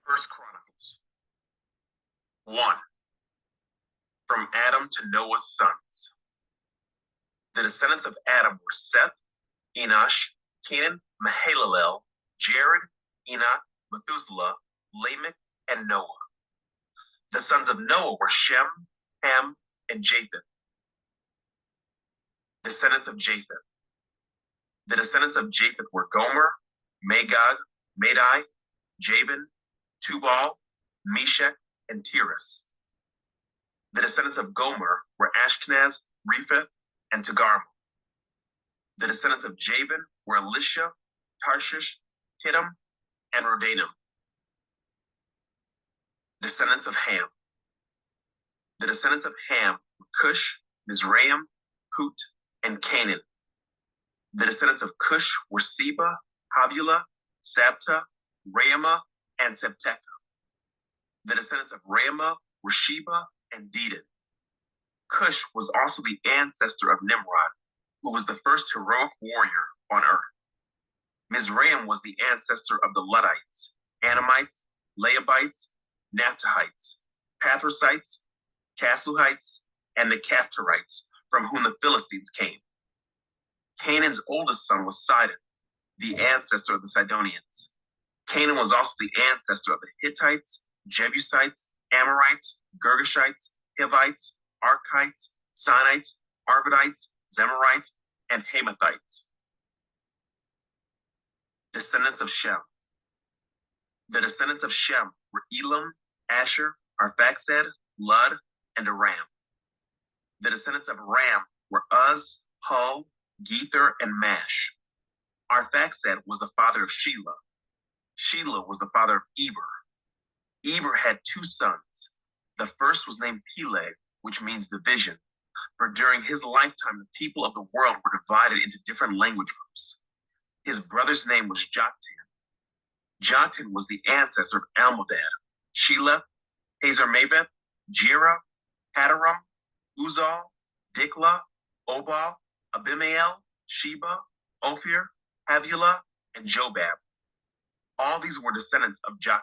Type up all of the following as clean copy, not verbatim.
First Chronicles 1. From Adam to Noah's sons. The descendants of Adam were Seth, Enosh, Kenan, Mahalalel, Jared, Enoch, Methuselah, Lamech, and Noah. The sons of Noah were Shem, Ham, and Japheth. Descendants of Japheth. The descendants of Japheth were Gomer, Magog, Madai, Javan, Tubal, Meshach, and Tiras. The descendants of Gomer were Ashkenaz, Rephath, and Togarmah. The descendants of Javan were Elisha, Tarshish, Kittim, and Rodanim. Descendants of Ham. The descendants of Ham were Cush, Mizraim, Put, and Canaan. The descendants of Cush were Seba, Havilah, Sabta, Raamah, and Septeka. The descendants of Raamah were Sheba and Dedan. Cush was also the ancestor of Nimrod, who was the first heroic warrior on earth. Mizraim was the ancestor of the Luddites, Anamites, Leabites, Naphtuhites, Pathrusites, Casluhites, and the Caphtorites, from whom the Philistines came. Canaan's oldest son was Sidon, the ancestor of the Sidonians. Canaan was also the ancestor of the Hittites, Jebusites, Amorites, Girgashites, Hivites, Archites, Sinites, Arvadites, Zemarites, and Hamathites. Descendants of Shem. The descendants of Shem were Elam, Asher, Arphaxad, Lud, and Aram. The descendants of Ram were Uz, Hul, Gether, and Mash. Arphaxad was the father of Shelah. Shelah was the father of Eber. Eber had two sons. The first was named Peleg, which means division, for during his lifetime the people of the world were divided into different language groups. His brother's name was Joktan. Joktan was the ancestor of Almodad, Shelah, Hazarmaveth, Jera, Hadaram, Uzal, Diklah, Obal, Abimael, Sheba, Ophir, Havilah, and Jobab. All these were descendants of Joktan.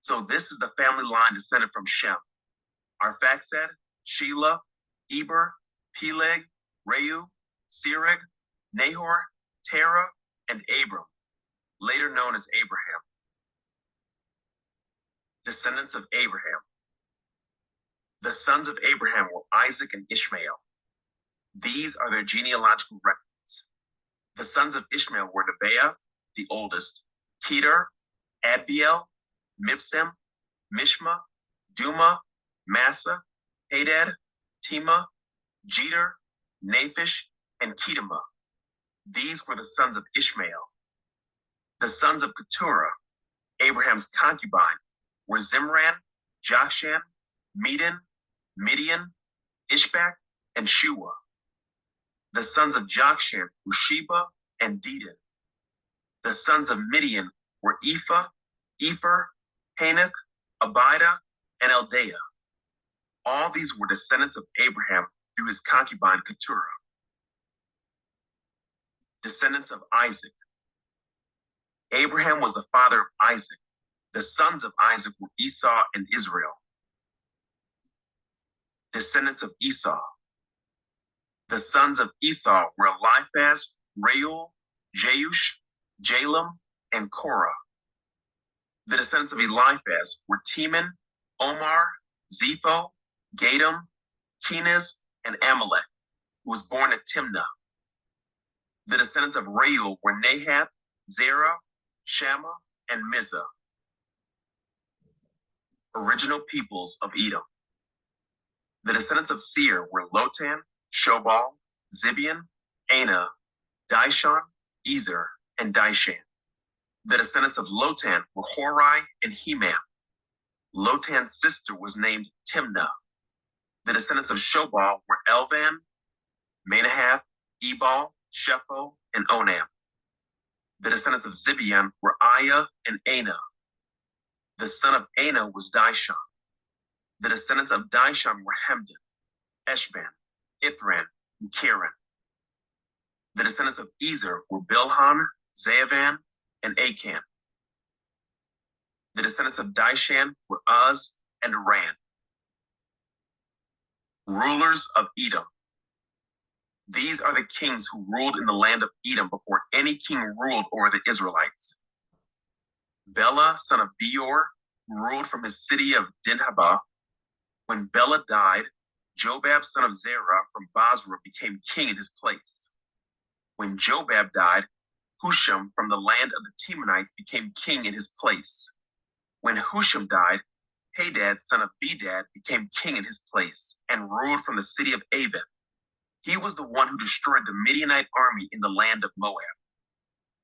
So this is the family line descended from Shem: Arphaxad, Shelah, Eber, Peleg, Reu, Sereg, Nahor, Terah, and Abram, later known as Abraham. Descendants of Abraham. The sons of Abraham were Isaac and Ishmael. These are their genealogical records. The sons of Ishmael were Nebaioth, the oldest, Kedar, Adbeel, Mibsam, Mishma, Duma, Massa, Hadad, Tema, Jeter, Naphish, and Kedemah. These were the sons of Ishmael. The sons of Keturah, Abraham's concubine, were Zimran, Jokshan, Medan, Midian, Ishbak, and Shua. The sons of Jokshan were Sheba and Dedan. The sons of Midian were Ephah, Epher, Hanok, Abida, and Eldaah. All these were descendants of Abraham through his concubine Keturah. Descendants of Isaac. Abraham was the father of Isaac. The sons of Isaac were Esau and Israel. Descendants of Esau. The sons of Esau were Eliphaz, Reuel, Jeush, Jalem, and Korah. The descendants of Eliphaz were Teman, Omar, Zepho, Gatam, Kenaz, and Amalek, who was born at Timnah. The descendants of Reuel were Nahath, Zerah, Shammah, and Mizah. Original peoples of Edom. The descendants of Seir were Lotan, Shobal, Zibeon, Anah, Dishon, Ezer, and Dishan. The descendants of Lotan were Horai and Hemam. Lotan's sister was named Timnah. The descendants of Shobal were Elvan, Manahath, Ebal, Shepho, and Onam. The descendants of Zibeon were Aiah and Anah. The son of Anah was Dishon. The descendants of Dishon were Hemdan, Eshban, Ithran, and Kiran. The descendants of Ezer were Bilhan, Zaavan, and Achan. The descendants of Dishan were Uz and Ran. Rulers of Edom. These are the kings who ruled in the land of Edom before any king ruled over the Israelites. Bela, son of Beor, ruled from his city of Dinhabah. When Bela died, Jobab, son of Zerah from Basra, became king in his place. When Jobab died, Husham from the land of the Temanites became king in his place. When Husham died, Hadad, son of Bedad, became king in his place and ruled from the city of Avith. He was the one who destroyed the Midianite army in the land of Moab.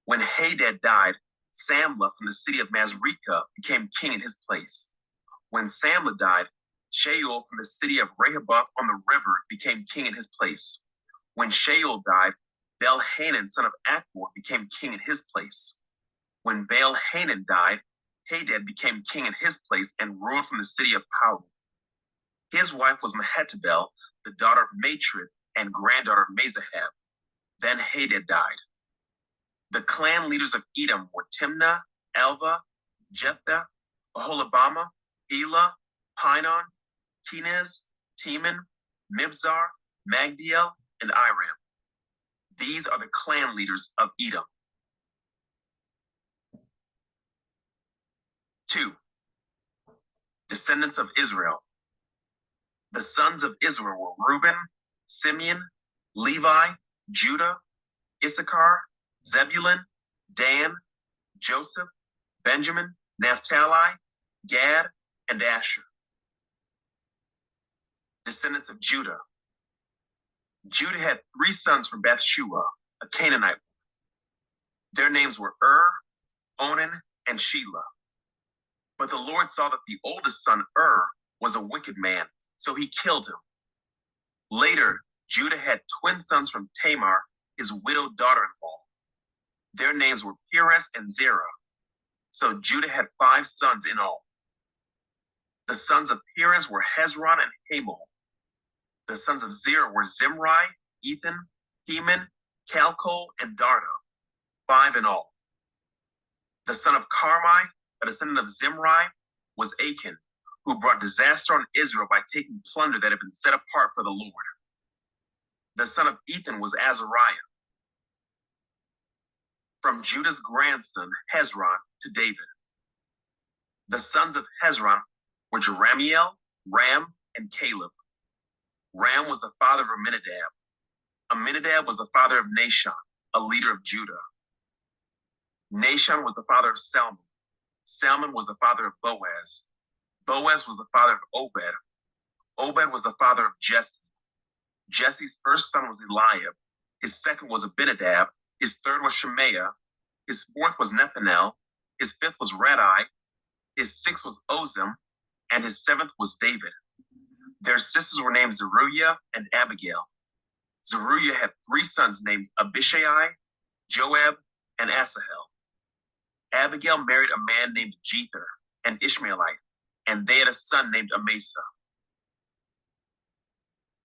When Hadad died, Samlah from the city of Masrekah became king in his place. When Samlah died, Shaul from the city of Rehoboth on the river became king in his place. When Shaul died, Baal-Hanan, son of Akbor, became king in his place. When Baal-Hanan died, Hadad became king in his place and ruled from the city of Pau. His wife was Mehetabel, the daughter of Matred and granddaughter of Mezahab. Then Hadad died. The clan leaders of Edom were Timnah, Alva, Jephthah, Aholibamah, Elah, Pinon, Kenaz, Teman, Mibzar, Magdiel, and Iram. These are the clan leaders of Edom. 2. Descendants of Israel. The sons of Israel were Reuben, Simeon, Levi, Judah, Issachar, Zebulun, Dan, Joseph, Benjamin, Naphtali, Gad, and Asher. Descendants of Judah. Judah had 3 sons from Bathshua, a Canaanite. Their names were Onan, and Shelah. But the Lord saw that the oldest son, was a wicked man, so he killed him. Later, Judah had twin sons from Tamar, his widowed daughter-in-law. Their names were Perez and Zerah. So Judah had 5 sons in all. The sons of Perez were Hezron and Hamul. The sons of Zerah were Zimri, Ethan, Heman, Calcol, and Darda, 5 in all. The son of Carmi, a descendant of Zimri, was Achan, who brought disaster on Israel by taking plunder that had been set apart for the Lord. The son of Ethan was Azariah. From Judah's grandson, Hezron, to David. The sons of Hezron were Jeramiel, Ram, and Caleb. Ram was the father of Amminadab. Amminadab was the father of Nahshon, a leader of Judah. Nahshon was the father of Salmon. Salmon was the father of Boaz. Boaz was the father of Obed. Obed was the father of Jesse. Jesse's first son was Eliab. His second was Abinadab. His third was Shemaiah. His fourth was Nethanel. His fifth was Radai. His sixth was Ozem. And his seventh was David. Their sisters were named Zeruiah and Abigail. Zeruiah had 3 sons named Abishai, Joab, and Asahel. Abigail married a man named Jether, an Ishmaelite, and they had a son named Amasa.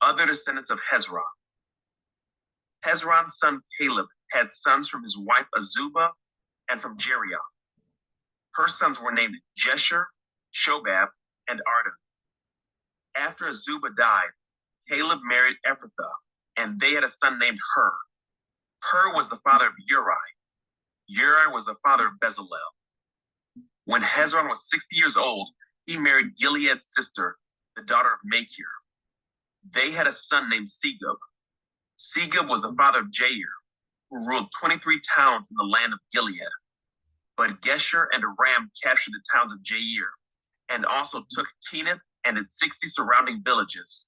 Other descendants of Hezron. Hezron's son Caleb had sons from his wife Azubah and from Jerioth. Her sons were named Jesher, Shobab, and Arda. After Azubah died, Caleb married Ephrathah, and they had a son named Hur. Hur was the father of Uri. Uri was the father of Bezalel. When Hezron was 60 years old, he married Gilead's sister, the daughter of Machir. They had a son named Segub. Segub was the father of Jair, who ruled 23 towns in the land of Gilead. But Gesher and Aram captured the towns of Jair, and also took Kenath and its 60 surrounding villages.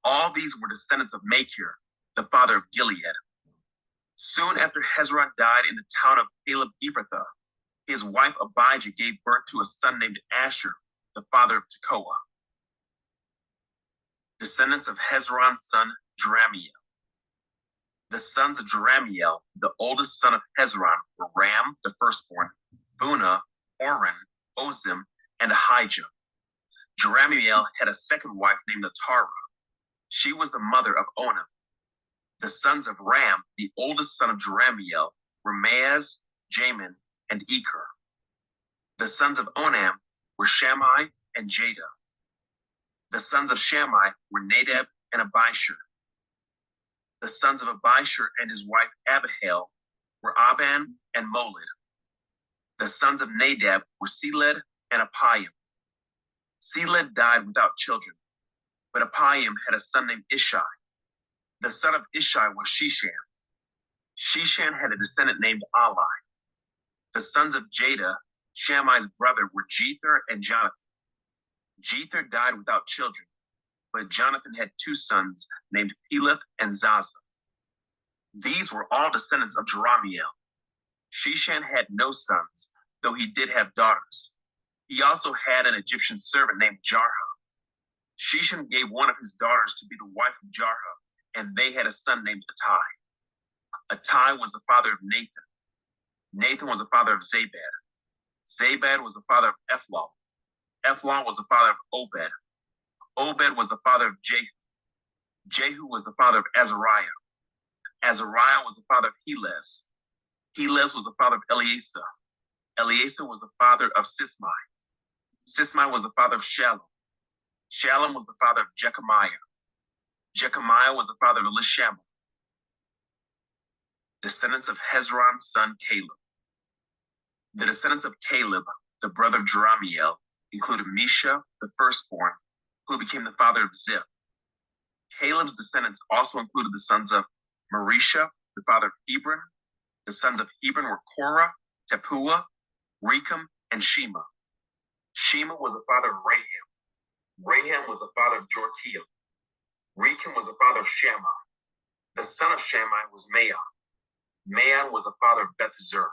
All these were descendants of Machir, the father of Gilead. Soon after Hezron died in the town of Caleb Ephrathah, his wife Abijah gave birth to a son named Asher, the father of Tekoa. Descendants of Hezron's son Jeramiel. The sons of Jeramiel, the oldest son of Hezron, were Ram, the firstborn, Bunah, Oren, Ozim, and Ahijah. Jeramiel had a second wife named Atara. She was the mother of Onam. The sons of Ram, the oldest son of Jeramiel, were Maaz, Jamin, and Eker. The sons of Onam were Shammai and Jada. The sons of Shammai were Nadab and Abishur. The sons of Abishur and his wife Abihail were Aban and Molid. The sons of Nadab were Seled and Appiam. Seled died without children, but Appiam had a son named Ishai. The son of Ishai was Shishan. Shishan had a descendant named Ali. The sons of Jada, Shammai's brother, were Jether and Jonathan. Jether died without children, but Jonathan had two sons named Peleth and Zaza. These were all descendants of Jerahmeel. Shishan had no sons, though he did have daughters. He also had an Egyptian servant named Jarha. Shishan gave one of his daughters to be the wife of Jarha, and they had a son named Attai. Attai was the father of Nathan. Nathan was the father of Zabad. Zabad was the father of Ephlon. Ephlon was the father of Obed. Obed was the father of Jehu. Jehu was the father of Azariah. Azariah was the father of Helez. Helez was the father of Eleazar. Eleazar was the father of Sismai. Sismai was the father of Shalom. Shalom was the father of Jechemiah. Jechemiah was the father of Elishama. Descendants of Hezron's son Caleb. The descendants of Caleb, the brother of Jerahmeel, included Misha, the firstborn, who became the father of Ziph. Caleb's descendants also included the sons of Marisha, the father of Hebron. The sons of Hebron were Korah, Tepuah, Rechem, and Shema. Shema was the father of Raham. Raham was the father of Jorkiel. Rechem was the father of Shammai. The son of Shammai was Maon. Maon was the father of Beth-zur.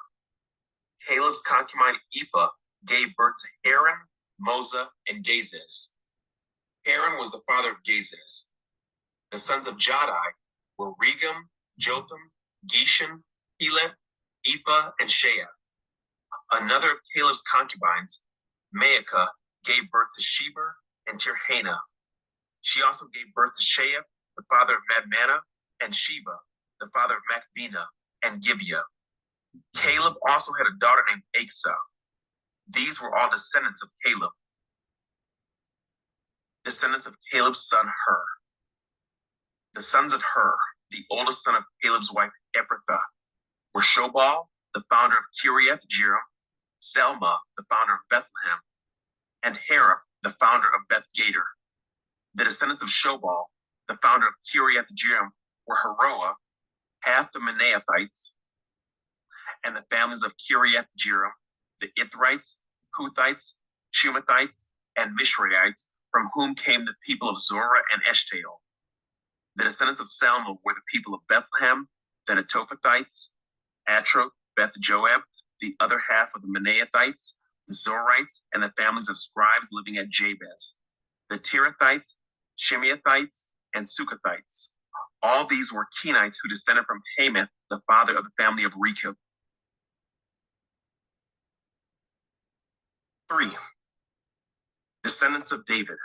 Caleb's concubine Ephah gave birth to Aaron, Mosa, and Gazez. Aaron was the father of Gazez. The sons of Jaddai were Regem, Jotham, Geshem, Heled, Ephah, and Sheah. Another of Caleb's concubines, Maacah, gave birth to Sheber and Tirhana. She also gave birth to Sheah, the father of Madmannah, and Sheba, the father of Macbena and Gibeah. Caleb also had a daughter named Achsah. These were all descendants of Caleb. Descendants of Caleb's son Hur. The sons of Hur, the oldest son of Caleb's wife Ephrathah, were Shobal, the founder of Kiriath Jearim, Selma, the founder of Bethlehem, and Haraph, the founder of Beth Gader. The descendants of Shobal, the founder of Kiriath Jearim, were Haroah, half the Manaathites, and the families of Kiriath Jearim, the Ithrites, Puthites, Shumathites, and Mishraites, from whom came the people of Zorah and Eshtaol. The descendants of Salma were the people of Bethlehem, the Netophathites, Atroth, Beth Joab, the other half of the Manaathites, the Zorites, and the families of scribes living at Jabez, the Tirathites, Shimeathites, and Sukathites. All these were Kenites who descended from Hamath, the father of the family of Rechab. 3. Descendants of David.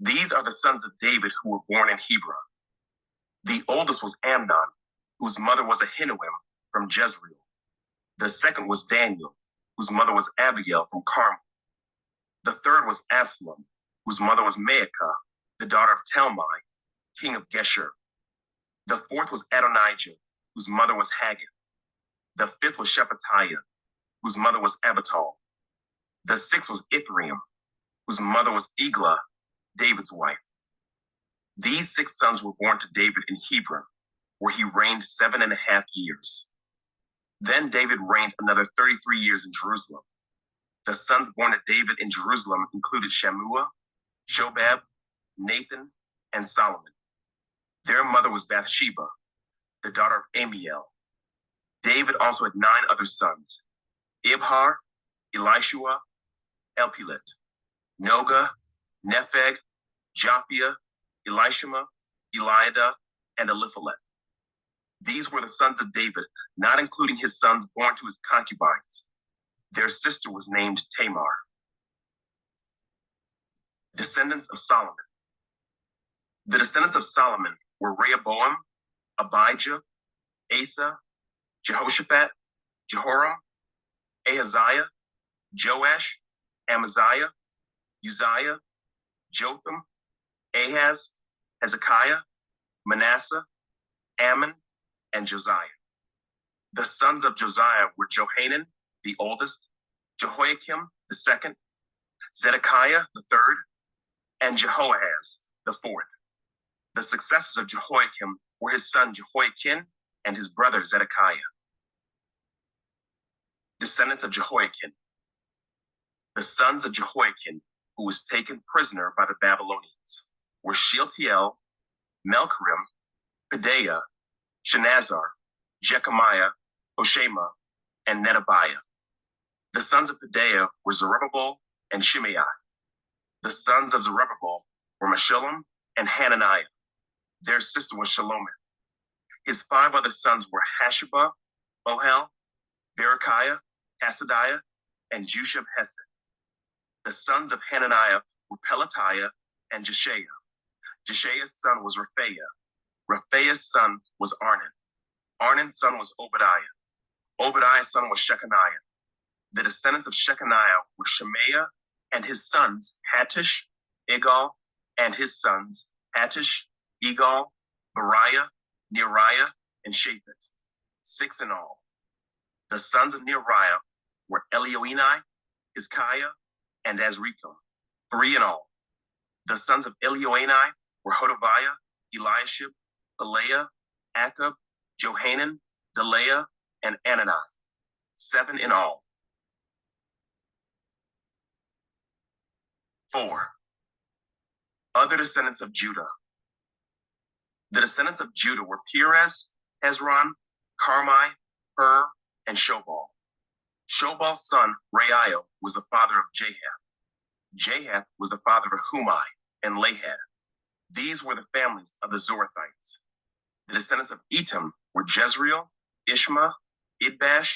These are the sons of David who were born in Hebron. The oldest was Amnon, whose mother was Ahinoam from Jezreel. The second was Daniel, whose mother was Abigail from Carmel. The third was Absalom, whose mother was Maacah, the daughter of Talmai, king of Geshur. The fourth was Adonijah, whose mother was Haggith. The fifth was Shephatiah, whose mother was Abital. The sixth was Ithream, whose mother was Eglah, David's wife. These 6 sons were born to David in Hebron, where he reigned 7.5 years. Then David reigned another 33 years in Jerusalem. The sons born to David in Jerusalem included Shammua, Shobab, Nathan, and Solomon. Their mother was Bathsheba, the daughter of Amiel. David also had 9 other sons: Ibhar, Elishua, Elpelet, Noga, Nepheg, Japhia, Elishama, Eliada, and Eliphalet. These were the sons of David, not including his sons born to his concubines. Their sister was named Tamar. Descendants of Solomon. The descendants of Solomon were Rehoboam, Abijah, Asa, Jehoshaphat, Jehoram, Ahaziah, Joash, Amaziah, Uzziah, Jotham, Ahaz, Hezekiah, Manasseh, Ammon, and Josiah. The sons of Josiah were Johanan, the oldest, Jehoiakim, the second, Zedekiah, the third, and Jehoahaz, the fourth. The successors of Jehoiakim were his son Jehoiakim and his brother Zedekiah. Descendants of Jehoiakim. The sons of Jehoiakim, who was taken prisoner by the Babylonians, were Shealtiel, Melchiram, Pedaiah, Shenazar, Jechemiah, Hoshama, and Nedabiah. The sons of Pedaiah were Zerubbabel and Shimei. The sons of Zerubbabel were Meshullam and Hananiah. Their sister was Shalomith. His 5 other sons were Hashubah, Ohel, Berechiah, Hasadiah, and Jushab-Hesed. The sons of Hananiah were Pelatiah and Jeshaiah. Jeshaiah's son was Raphaiah. Raphaiah's son was Arnan. Arnan's son was Obadiah. Obadiah's son was Shechaniah. The descendants of Shechaniah were Shemaiah and his sons Hattush, Igal, and his sons Hattush, Igal, Bariah, Neriah, and Shaphat, 6 in all. The sons of Neriah were Elioenai, Hizkiah, and Azrikam, 3 in all. The sons of Elioenai were Hodaviah, Eliashib, Pelaiah, Akab, Johanan, Delaiah, and Anani, 7 in all. 4. Other descendants of Judah. The descendants of Judah were Perez, Hezron, Carmi, Hur, and Shobal. Shobal's son, Reiah, was the father of Jahath. Jahath was the father of Humai and Lahad. These were the families of the Zorathites. The descendants of Etam were Jezreel, Ishma, Idbash,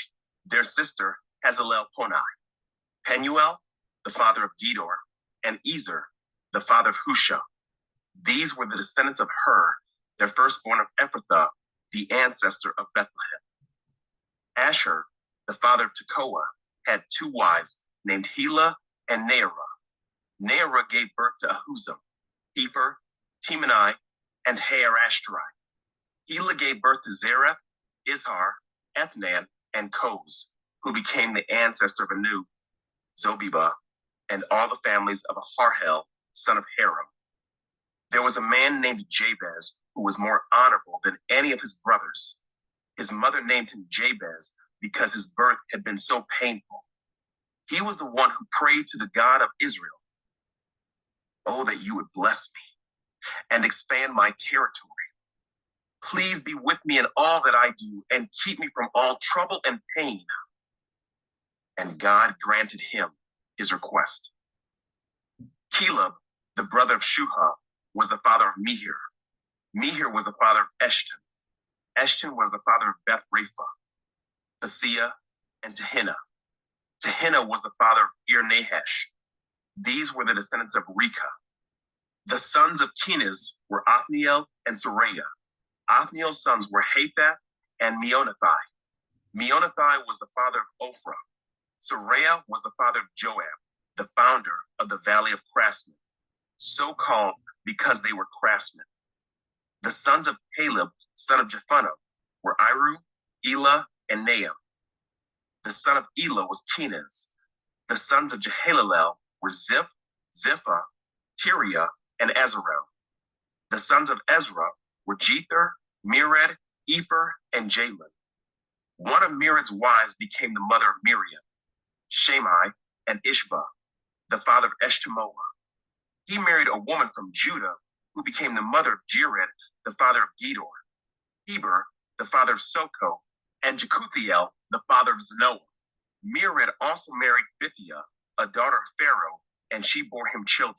their sister Hazalel-Ponai, Penuel, the father of Gedor, and Ezer, the father of Husha. These were the descendants of Hur, their firstborn of Ephrathah, the ancestor of Bethlehem. Asher, the father of Tekoa, had 2 wives named Helah and Naarah. Naarah gave birth to Ahuzam, Hepher, Temani, and Haarashtarai. Helah gave birth to Zereth, Izhar, Ethnan, and Koz, who became the ancestor of Anu, Zobeba, and all the families of Aharhel, son of Haram. There was a man named Jabez who was more honorable than any of his brothers. His mother named him Jabez because his birth had been so painful. He was the one who prayed to the God of Israel. Oh, that you would bless me and expand my territory. Please be with me in all that I do and keep me from all trouble and pain. And God granted him his request. Caleb, the brother of Shuha, was the father of Mehir. Mehir was the father of Eshton. Eshton was the father of Beth-Rapha, Paseah, and Tehinnah. Tehinnah was the father of Ir-Nahash. These were the descendants of Rechah. The sons of Kenaz were Othniel and Sariah. Othniel's sons were Hathath and Meonothai. Meonothai was the father of Ophrah. Sariah was the father of Joab, the founder of the Valley of Craftsmen, so called because they were craftsmen. The sons of Caleb, son of Jephunneh, were Iru, Elah, and Nahum. The son of Elah was Kenaz. The sons of Jehalelel were Ziph, Ziphah, Tiriah, and Azarel. The sons of Ezra were Jether, Mered, Epher, and Jalon. One of Mered's wives became the mother of Miriam, Shammai, and Ishbah, the father of Eshtemoa. He married a woman from Judah who became the mother of Jered, the father of Gedor, Heber, the father of Soko, and Jekuthiel, the father of Zanoah. Mered also married Bithiah, a daughter of Pharaoh, and she bore him children.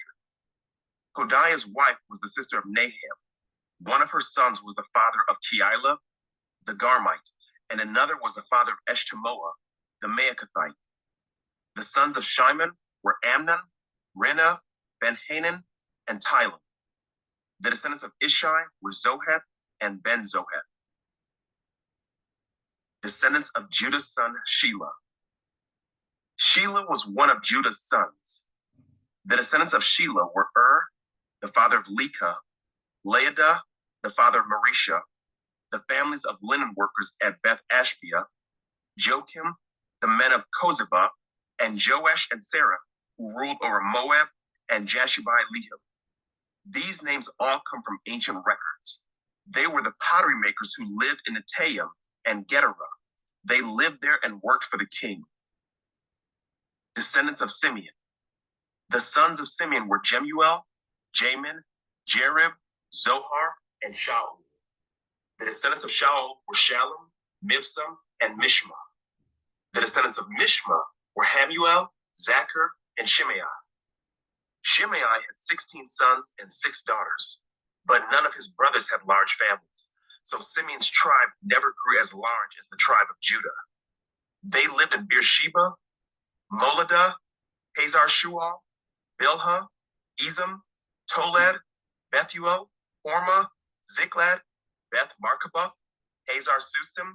Hodiah's wife was the sister of Naham. One of her sons was the father of Keilah, the Garmite, and another was the father of Eshtemoa, the Maacathite. The sons of Shimon were Amnon, Rena, Ben-Hanan, and Tilon. The descendants of Ishai were Zoheth and Ben-Zoheth. Descendants of Judah's son Shelah. Shelah was one of Judah's sons. The descendants of Shelah were the father of Leka, Laada, the father of Marisha, the families of linen workers at Beth Ashbea, Joachim, the men of Kozeba, and Joash and Sarah, who ruled over Moab and Jashubai-Lehem. These names all come from ancient records. They were the pottery makers who lived in Netayim and Gedera. They lived there and worked for the king. Descendants of Simeon. The sons of Simeon were Jemuel, Jamin, Jerib, Zohar, and Shaul. The descendants of Shaul were Shalom, Mibsam, and Mishma. The descendants of Mishma were Hamuel, Zachar, and Shimei. Shimei had 16 sons and 6 daughters, but none of his brothers had large families, so Simeon's tribe never grew as large as the tribe of Judah. They lived in Beersheba, Moladah, Hazar-Shual, Bilhah, Ezem, Tolad, Bethuel, Hormah, Ziklag, Beth Markaboth, Hazar-Susim,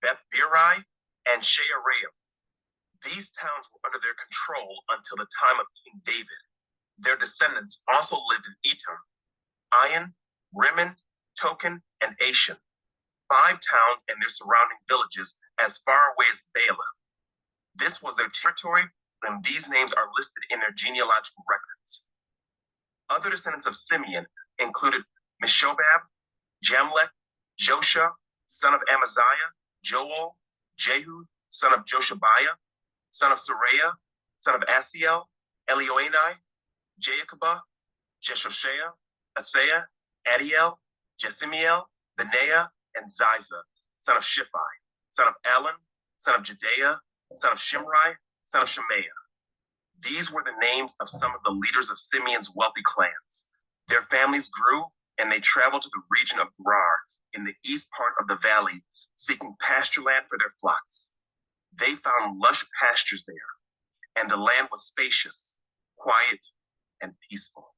Beth Biri, and Shearaim. These towns were under their control until the time of King David. Their descendants also lived in Etam, Ayin, Rimmon, Token, and Ashan, 5 towns and their surrounding villages as far away as Baalah. This was their territory, and these names are listed in their genealogical records. Other descendants of Simeon included Meshobab, Jamlech, Josha, son of Amaziah, Joel, Jehu, son of Joshabiah, son of Saraiah, son of Asiel, Elioenai, Jaakobah, Jeshoshea, Asaiah, Adiel, Jesimiel, Benaiah, and Ziza, son of Shiphi, son of Alan, son of Jehdeiah, son of Shimri, son of Shemaiah. These were the names of some of the leaders of Simeon's wealthy clans. Their families grew, and they traveled to the region of Gerar in the east part of the valley, seeking pasture land for their flocks. They found lush pastures there, and the land was spacious, quiet, and peaceful.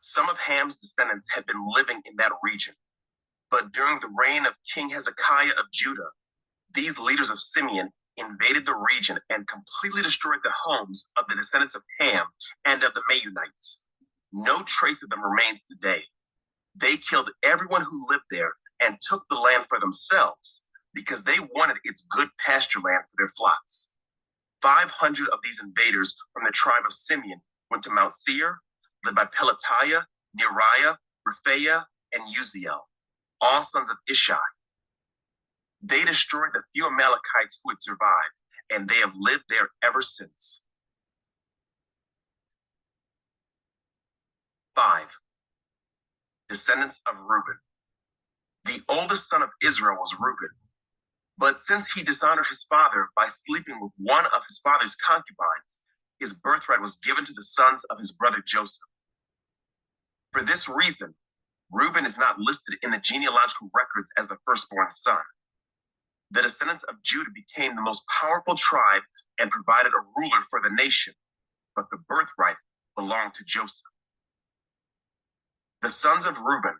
Some of Ham's descendants had been living in that region, but during the reign of King Hezekiah of Judah, these leaders of Simeon invaded the region and completely destroyed the homes of the descendants of Ham and of the Meunites. No trace of them remains today. They killed everyone who lived there and took the land for themselves because they wanted its good pasture land for their flocks. 500 of these invaders from the tribe of Simeon went to Mount Seir, led by Pelatiah, Neriah, Rephaiah, and Uziel, all sons of Ishai. They destroyed the few Amalekites who had survived, and they have lived there ever since. 5. Descendants of Reuben. The oldest son of Israel was Reuben, but since he dishonored his father by sleeping with one of his father's concubines, his birthright was given to the sons of his brother Joseph. For this reason, Reuben is not listed in the genealogical records as the firstborn son. The descendants of Judah became the most powerful tribe and provided a ruler for the nation, but the birthright belonged to Joseph. The sons of Reuben,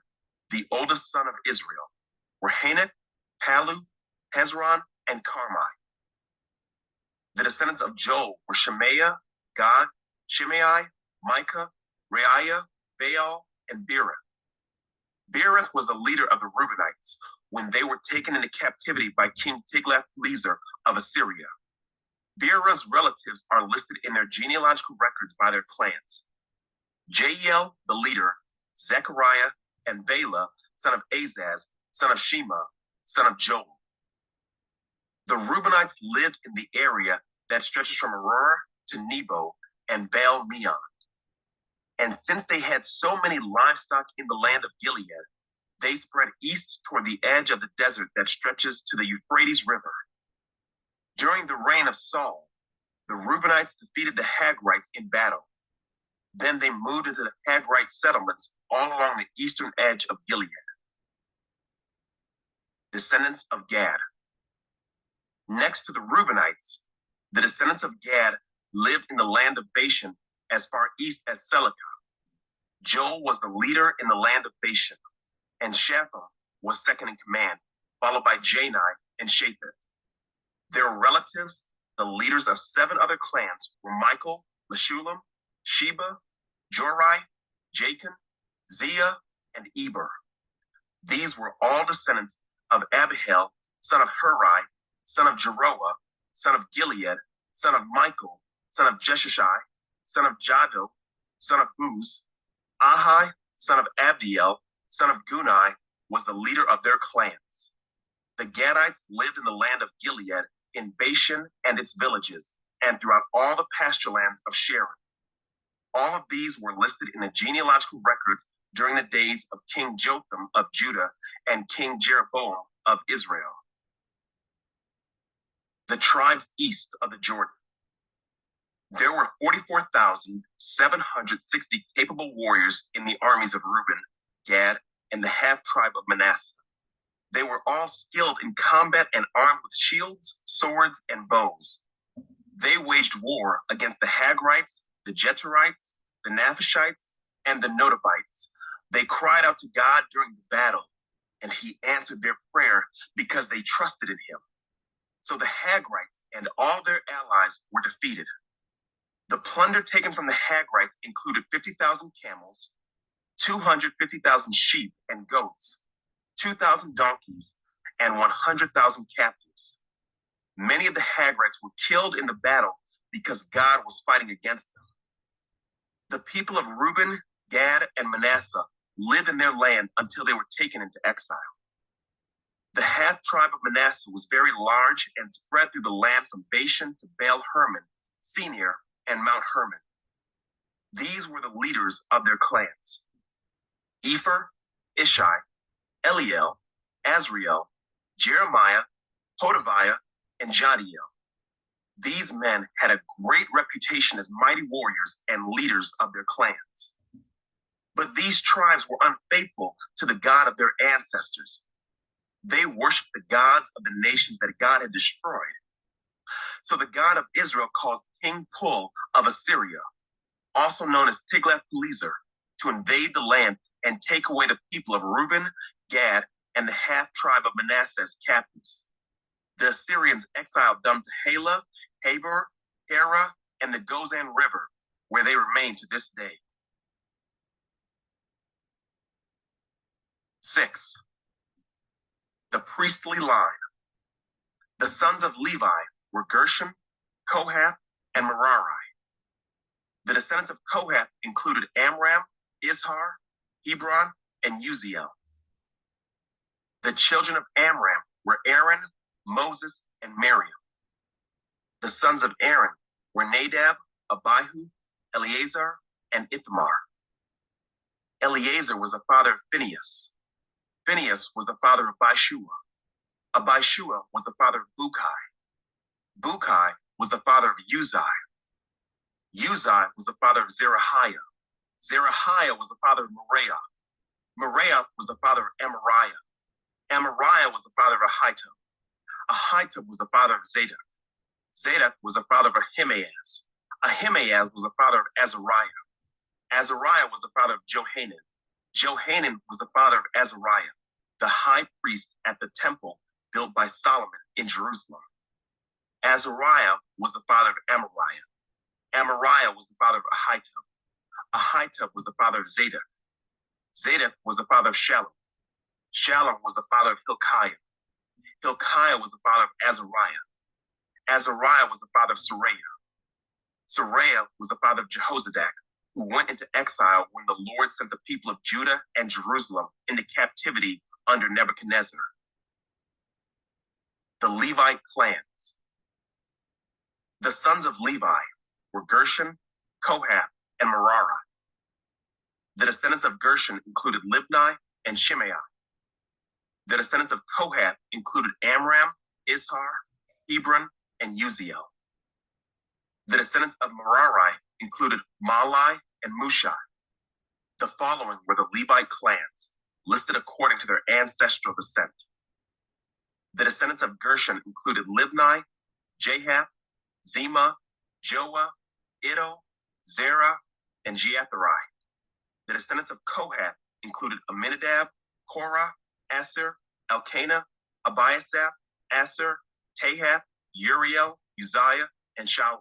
the oldest son of Israel, were Hanok, Palu, Hezron, and Carmi. The descendants of Joel were Shemaiah, Gad, Shimei, Micah, Reiah, Baal, and Beereth. Beereth was the leader of the Reubenites when they were taken into captivity by King Tiglath-Pileser of Assyria. Beereth's relatives are listed in their genealogical records by their clans. Jael, the leader, Zechariah, and Bela, son of Azaz, son of Shema, son of Joel. The Reubenites lived in the area that stretches from Aroer to Nebo and Baal-Meon. And since they had so many livestock in the land of Gilead, they spread east toward the edge of the desert that stretches to the Euphrates River. During the reign of Saul, the Reubenites defeated the Hagrites in battle. Then they moved into the Hagrite settlements all along the eastern edge of Gilead. Descendants of Gad. Next to the Reubenites, the descendants of Gad lived in the land of Bashan as far east as Selecah. Joel was the leader in the land of Bashan, and Shapham was second in command, followed by Janai and Shapheth. Their relatives The leaders of 7 other clans were Michael, Meshulam, Sheba, Jorai, Jachin, Zia, and Eber. These were all descendants of Abihail, son of Huri, son of Jeroah, son of Gilead, son of Michael, son of Jeshishai, son of Jado, son of Buz. Ahai, son of Abdiel, son of Gunai, was the leader of their clans. The Gadites lived in the land of Gilead, in Bashan and its villages, and throughout all the pasture lands of Sharon. All of these were listed in the genealogical records during the days of King Jotham of Judah and King Jeroboam of Israel. The tribes east of the Jordan. There were 44,760 capable warriors in the armies of Reuben, Gad, and the half-tribe of Manasseh. They were all skilled in combat and armed with shields, swords, and bows. They waged war against the Hagrites, the Jeterites, the Naphishites, and the Nodabites. They cried out to God during the battle, and he answered their prayer because they trusted in him. So the Hagrites and all their allies were defeated. The plunder taken from the Hagrites included 50,000 camels, 250,000 sheep and goats, 2,000 donkeys, and 100,000 captives. Many of the Hagrites were killed in the battle because God was fighting against them. The people of Reuben, Gad, and Manasseh lived in their land until they were taken into exile. The half-tribe of Manasseh was very large and spread through the land from Bashan to Baal Hermon, Senir, and Mount Hermon. These were the leaders of their clans: Epher, Ishai, Eliel, Azriel, Jeremiah, Hodaviah, and Jadiel. These men had a great reputation as mighty warriors and leaders of their clans. But these tribes were unfaithful to the God of their ancestors. They worshiped the gods of the nations that God had destroyed. So the God of Israel caused King Pul of Assyria, also known as Tiglath-Pileser, to invade the land and take away the people of Reuben, Gad, and the half-tribe of Manasseh as captives. The Assyrians exiled them to Halah, Habor, Hera, and the Gozan River, where they remain to this day. 6. The priestly line. The sons of Levi were Gershon, Kohath, and Merari. The descendants of Kohath included Amram, Izhar, Hebron, and Uziel. The children of Amram were Aaron, Moses, and Miriam. The sons of Aaron were Nadab, Abihu, Eleazar, and Ithamar. Eleazar was the father of Phinehas. Phinehas was the father of Abishua. Abishua was the father of Bukai. Bukai was the father of Uzai. Uzai was the father of Zerahiah. Zerahiah was the father of Moriah. Moriah was the father of Amariah. Amariah was the father of Ahitub. Ahitub was the father of Zadok. Zadok was the father of Ahimaaz. Ahimaaz was the father of Azariah. Azariah was the father of Johanan. Johanan was the father of Azariah, the high priest at the temple built by Solomon in Jerusalem. Azariah was the father of Amariah. Amariah was the father of Ahitub. Ahitub was the father of Zadok. Zadok was the father of Shallum. Shallum was the father of Hilkiah. Hilkiah was the father of Azariah. Azariah was the father of Sariah. Sariah was the father of Jehozadak, who went into exile when the Lord sent the people of Judah and Jerusalem into captivity under Nebuchadnezzar. The Levite clans. The sons of Levi were Gershon, Kohath, and Merari. The descendants of Gershon included Libni and Shimei. The descendants of Kohath included Amram, Izhar, Hebron, and Uziel. The descendants of Merari included Malai and Mushai. The following were the Levite clans, listed according to their ancestral descent. The descendants of Gershon included Libni, Jahath, Zima, Joah, Iddo, Zerah, and Jeatherai. The descendants of Kohath included Aminadab, Korah, Asher, Elkanah, Abiasaph, Asher, Tahath, Uriel, Uzziah, and Shaul.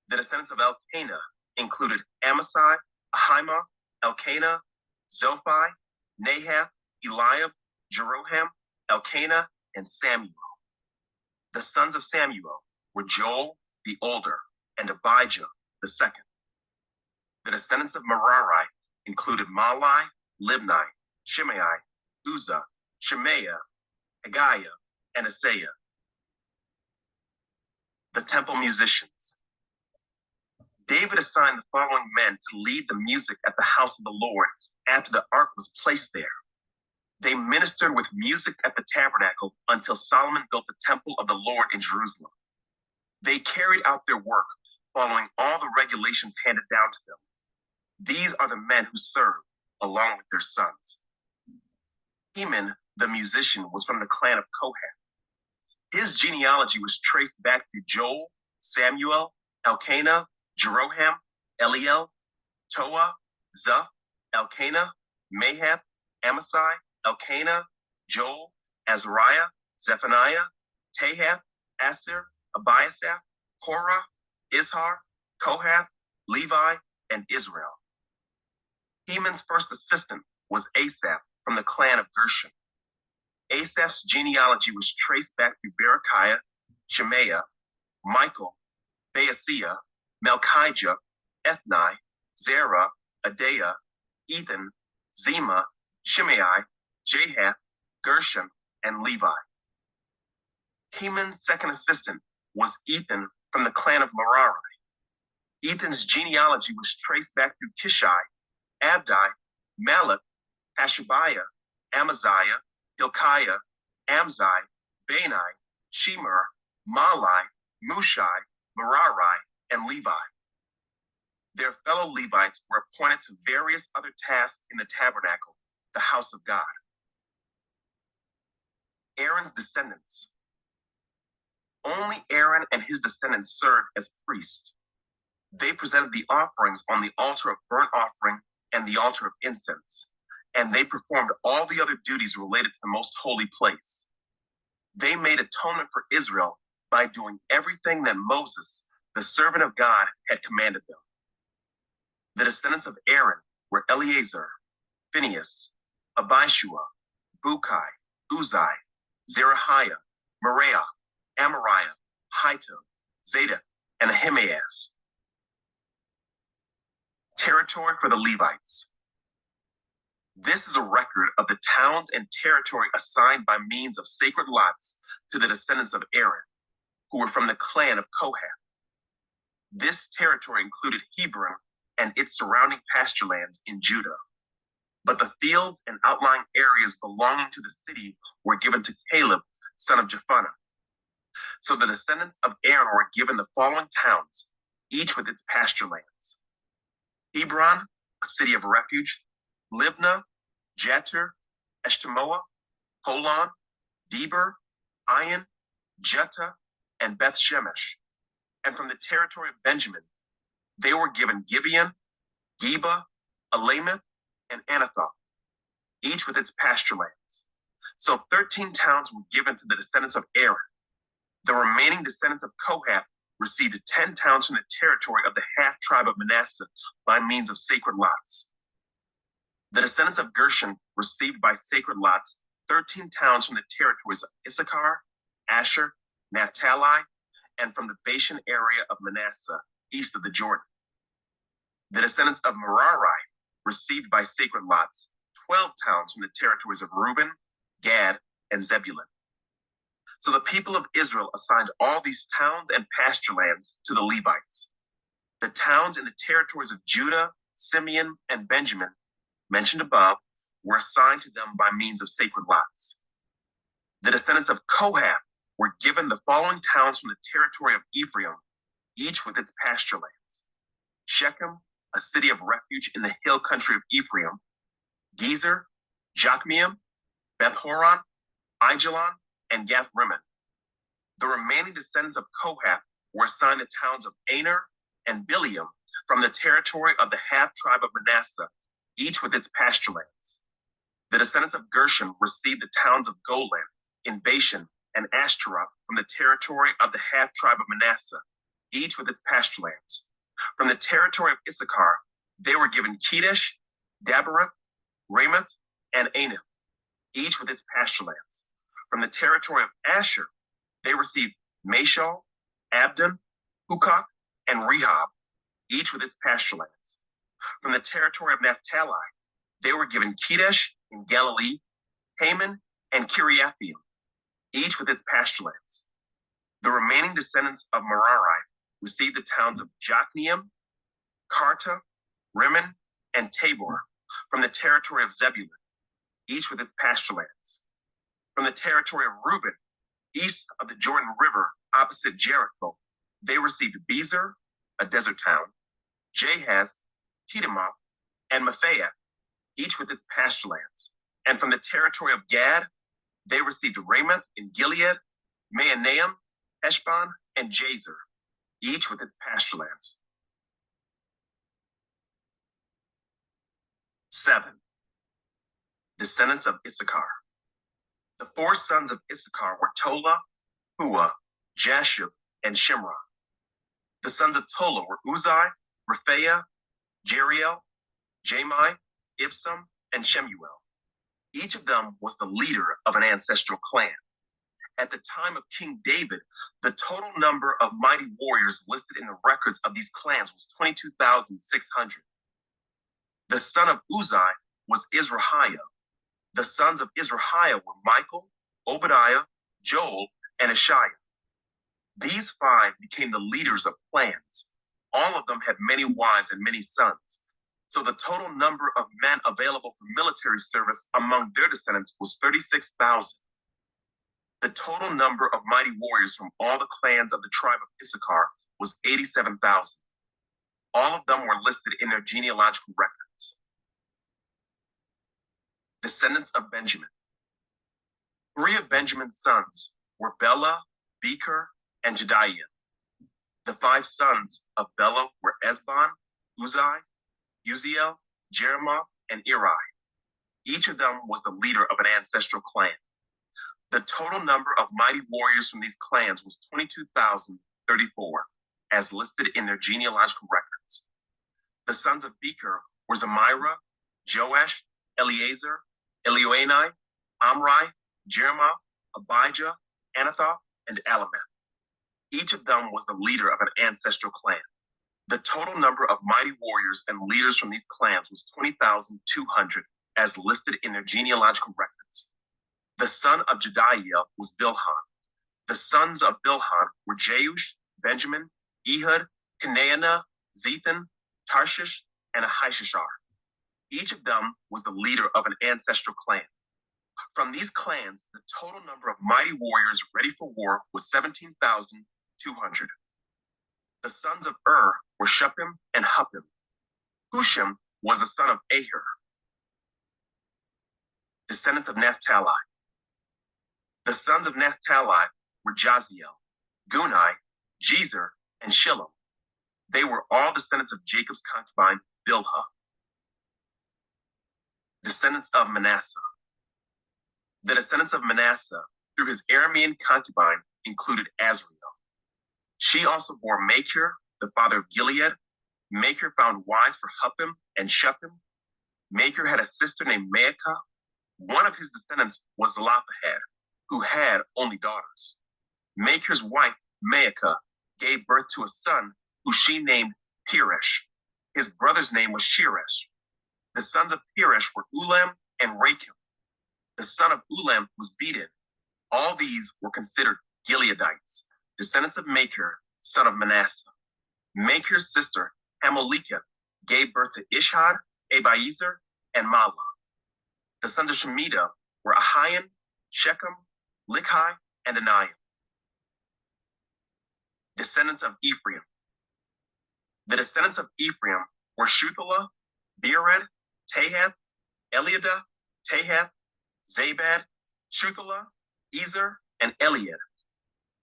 The descendants of Elkanah included Amasai, Ahimah, Elkanah, Zophai, Nahath, Eliab, Jeroham, Elkanah, and Samuel. The sons of Samuel were Joel the older and Abijah the second. The descendants of Merari included Malai, Libni, Shimei, Uzzah, Shemaiah, Haggiah, and Asaiah. The temple musicians. David assigned the following men to lead the music at the house of the Lord after the ark was placed there. They ministered with music at the tabernacle until Solomon built the temple of the Lord in Jerusalem. They carried out their work following all the regulations handed down to them. These are the men who served along with their sons. Heman, the musician, was from the clan of Kohath. His genealogy was traced back through Joel, Samuel, Elkanah, Jeroham, Eliel, Toah, Zuph, Elkanah, Mahath, Amasai, Elkanah, Joel, Azariah, Zephaniah, Tahath, Asir, Abiasaph, Korah, Izhar, Kohath, Levi, and Israel. Heman's first assistant was Asaph from the clan of Gershon. Asaph's genealogy was traced back through Berechiah, Shemaiah, Michael, Baaseiah, Malchijah, Ethni, Zerah, Adaiah, Ethan, Zema, Shimei, Jahath, Gershon, and Levi. Heman's second assistant was Ethan from the clan of Merari. Ethan's genealogy was traced back through Kishai, Abdi, Malach, Hashabiah, Amaziah, Hilkiah, Amzai, Bani, Shemer, Malai, Mushai, Merari, and Levi. Their fellow Levites were appointed to various other tasks in the tabernacle, the house of God. Aaron's descendants. Only Aaron and his descendants served as priests. They presented the offerings on the altar of burnt offering and the altar of incense, and they performed all the other duties related to the most holy place. They made atonement for Israel by doing everything that Moses, the servant of God, had commanded them. The descendants of Aaron were Eleazar, Phinehas, Abishua, Bukai, Uzai, Zerahiah, Moriah, Amariah, Hittim, Zadok, and Ahimaaz. Territory for the Levites. This is a record of the towns and territory assigned by means of sacred lots to the descendants of Aaron, who were from the clan of Kohath. This territory included Hebron and its surrounding pasture lands in Judah, but the fields and outlying areas belonging to the city were given to Caleb, son of Jephunneh. So the descendants of Aaron were given the following towns, each with its pasture lands: Hebron, a city of refuge; Libnah, Jattir, Eshtemoa, Holon, Deber, Ain, Jutta, and Beth Shemesh. And from the territory of Benjamin, they were given Gibeon, Geba, Alameth, and Anathoth, each with its pasture lands. So 13 towns were given to the descendants of Aaron. The remaining descendants of Kohath received 10 towns from the territory of the half-tribe of Manasseh by means of sacred lots. The descendants of Gershon received by sacred lots 13 towns from the territories of Issachar, Asher, Naphtali, and from the Bashan area of Manasseh, east of the Jordan. The descendants of Merari received by sacred lots 12 towns from the territories of Reuben, Gad, and Zebulun. So the people of Israel assigned all these towns and pasture lands to the Levites. The towns in the territories of Judah, Simeon, and Benjamin, mentioned above, were assigned to them by means of sacred lots. The descendants of Kohath were given the following towns from the territory of Ephraim, each with its pasture lands: Shechem, a city of refuge in the hill country of Ephraim; Gezer, Jokmeam, Beth-horon, Aijalon, and Gath-rimmon. The remaining descendants of Kohath were assigned the towns of Aner and Bileam from the territory of the half-tribe of Manasseh, each with its pasture lands. The descendants of Gershon received the towns of Golan in Bashan and Ashtoreth from the territory of the half-tribe of Manasseh, each with its pasture lands. From the territory of Issachar, they were given Kedesh, Dabereth, Ramoth, and Anim, each with its pasture lands. From the territory of Asher, they received Mashal, Abdon, Hukok, and Rehob, each with its pasture lands. From the territory of Naphtali, they were given Kedesh in Galilee, Haman, and Kiriathaim, each with its pasture lands. The remaining descendants of Merari received the towns of Jokneam, Karta, Rimmon, and Tabor from the territory of Zebulun, each with its pasture lands. From the territory of Reuben, east of the Jordan River opposite Jericho, they received Bezer, a desert town, Jahaz, Kedemoth, and Mephaeth, each with its pasture lands. And from the territory of Gad, they received Ramoth in Gilead, Mahanaim, Heshbon, and Jazer, each with its pasture lands. 7. Descendants of Issachar. The 4 sons of Issachar were Tola, Hua, Jashub, and Shimron. The sons of Tola were Uzai, Rephaiah, Jeriel, Jami, Ibsam, and Shemuel. Each of them was the leader of an ancestral clan. At the time of King David, the total number of mighty warriors listed in the records of these clans was 22,600. The son of Uzai was Izrahiah. The sons of Izrahiah were Michael, Obadiah, Joel, and Ashiah. These 5 became the leaders of clans. All of them had many wives and many sons. So the total number of men available for military service among their descendants was 36,000. The total number of mighty warriors from all the clans of the tribe of Issachar was 87,000. All of them were listed in their genealogical records. Descendants of Benjamin. 3 of Benjamin's sons were Bela, Becher, and Jediah. The 5 sons of Bela were Esbon, Uzai, Uziel, Jeremoth, and Eri. Each of them was the leader of an ancestral clan. The total number of mighty warriors from these clans was 22,034, as listed in their genealogical records. The sons of Becher were Zemira, Joash, Eleazar, Elioenai, Amri, Jeremoth, Abijah, Anathoth, and Alameth. Each of them was the leader of an ancestral clan. The total number of mighty warriors and leaders from these clans was 20,200, as listed in their genealogical records. The son of Jediah was Bilhan. The sons of Bilhan were Jeush, Benjamin, Ehud, Kenaanah, Zethan, Tarshish, and Ahishashar. Each of them was the leader of an ancestral clan. From these clans, the total number of mighty warriors ready for war was 17,200. The sons of were Shuppim and Huppim. Hushim was the son of Aher. Descendants of Naphtali. The sons of Naphtali were Jaziel, Gunai, Jezer, and Shillem. They were all descendants of Jacob's concubine, Bilhah. Descendants of Manasseh. The descendants of Manasseh through his Aramean concubine included Azriel. She also bore Machir, the father of Gilead. Machir found wives for Huppim and Shuppim. Machir had a sister named Maacah. One of his descendants was Zelophehad, who had only daughters. Machir's wife, Maacah, gave birth to a son who she named Peresh. His brother's name was Sheresh. The sons of Peresh were Ulam and Rakim. The son of Ulam was Bedin. All these were considered Gileadites, descendants of Machir, son of Manasseh. Machir's sister, Hamoliketh, gave birth to Ishhad, Abiezer, and Mahlah. The sons of Shemitah were Ahian, Shechem, Likhi, and Aniah. Descendants of Ephraim. The descendants of Ephraim were Shuthelah, Beered, Tahath, Eliada, Tahath, Zabad, Shuthelah, Ezer, and Eliad.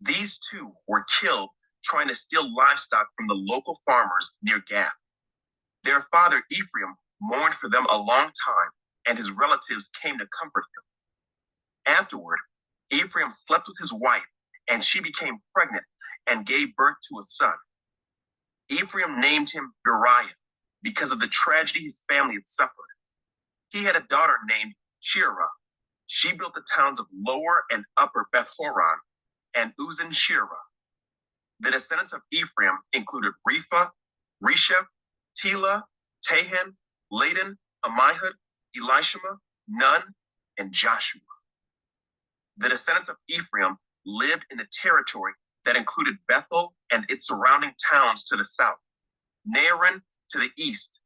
These 2 were killed trying to steal livestock from the local farmers near Gath. Their father Ephraim mourned for them a long time, and his relatives came to comfort him. Afterward, Ephraim slept with his wife, and she became pregnant and gave birth to a son. Ephraim named him Beriah because of the tragedy his family had suffered. He had a daughter named Shirah. She built the towns of Lower and Upper Beth-horon and Uzan-Shirah. The descendants of Ephraim included Repha, Resheph, Tela, Tahan, Ladan, Ammihud, Elishama, Nun, and Joshua. The descendants of Ephraim lived in the territory that included Bethel and its surrounding towns to the south, Naaran to the east,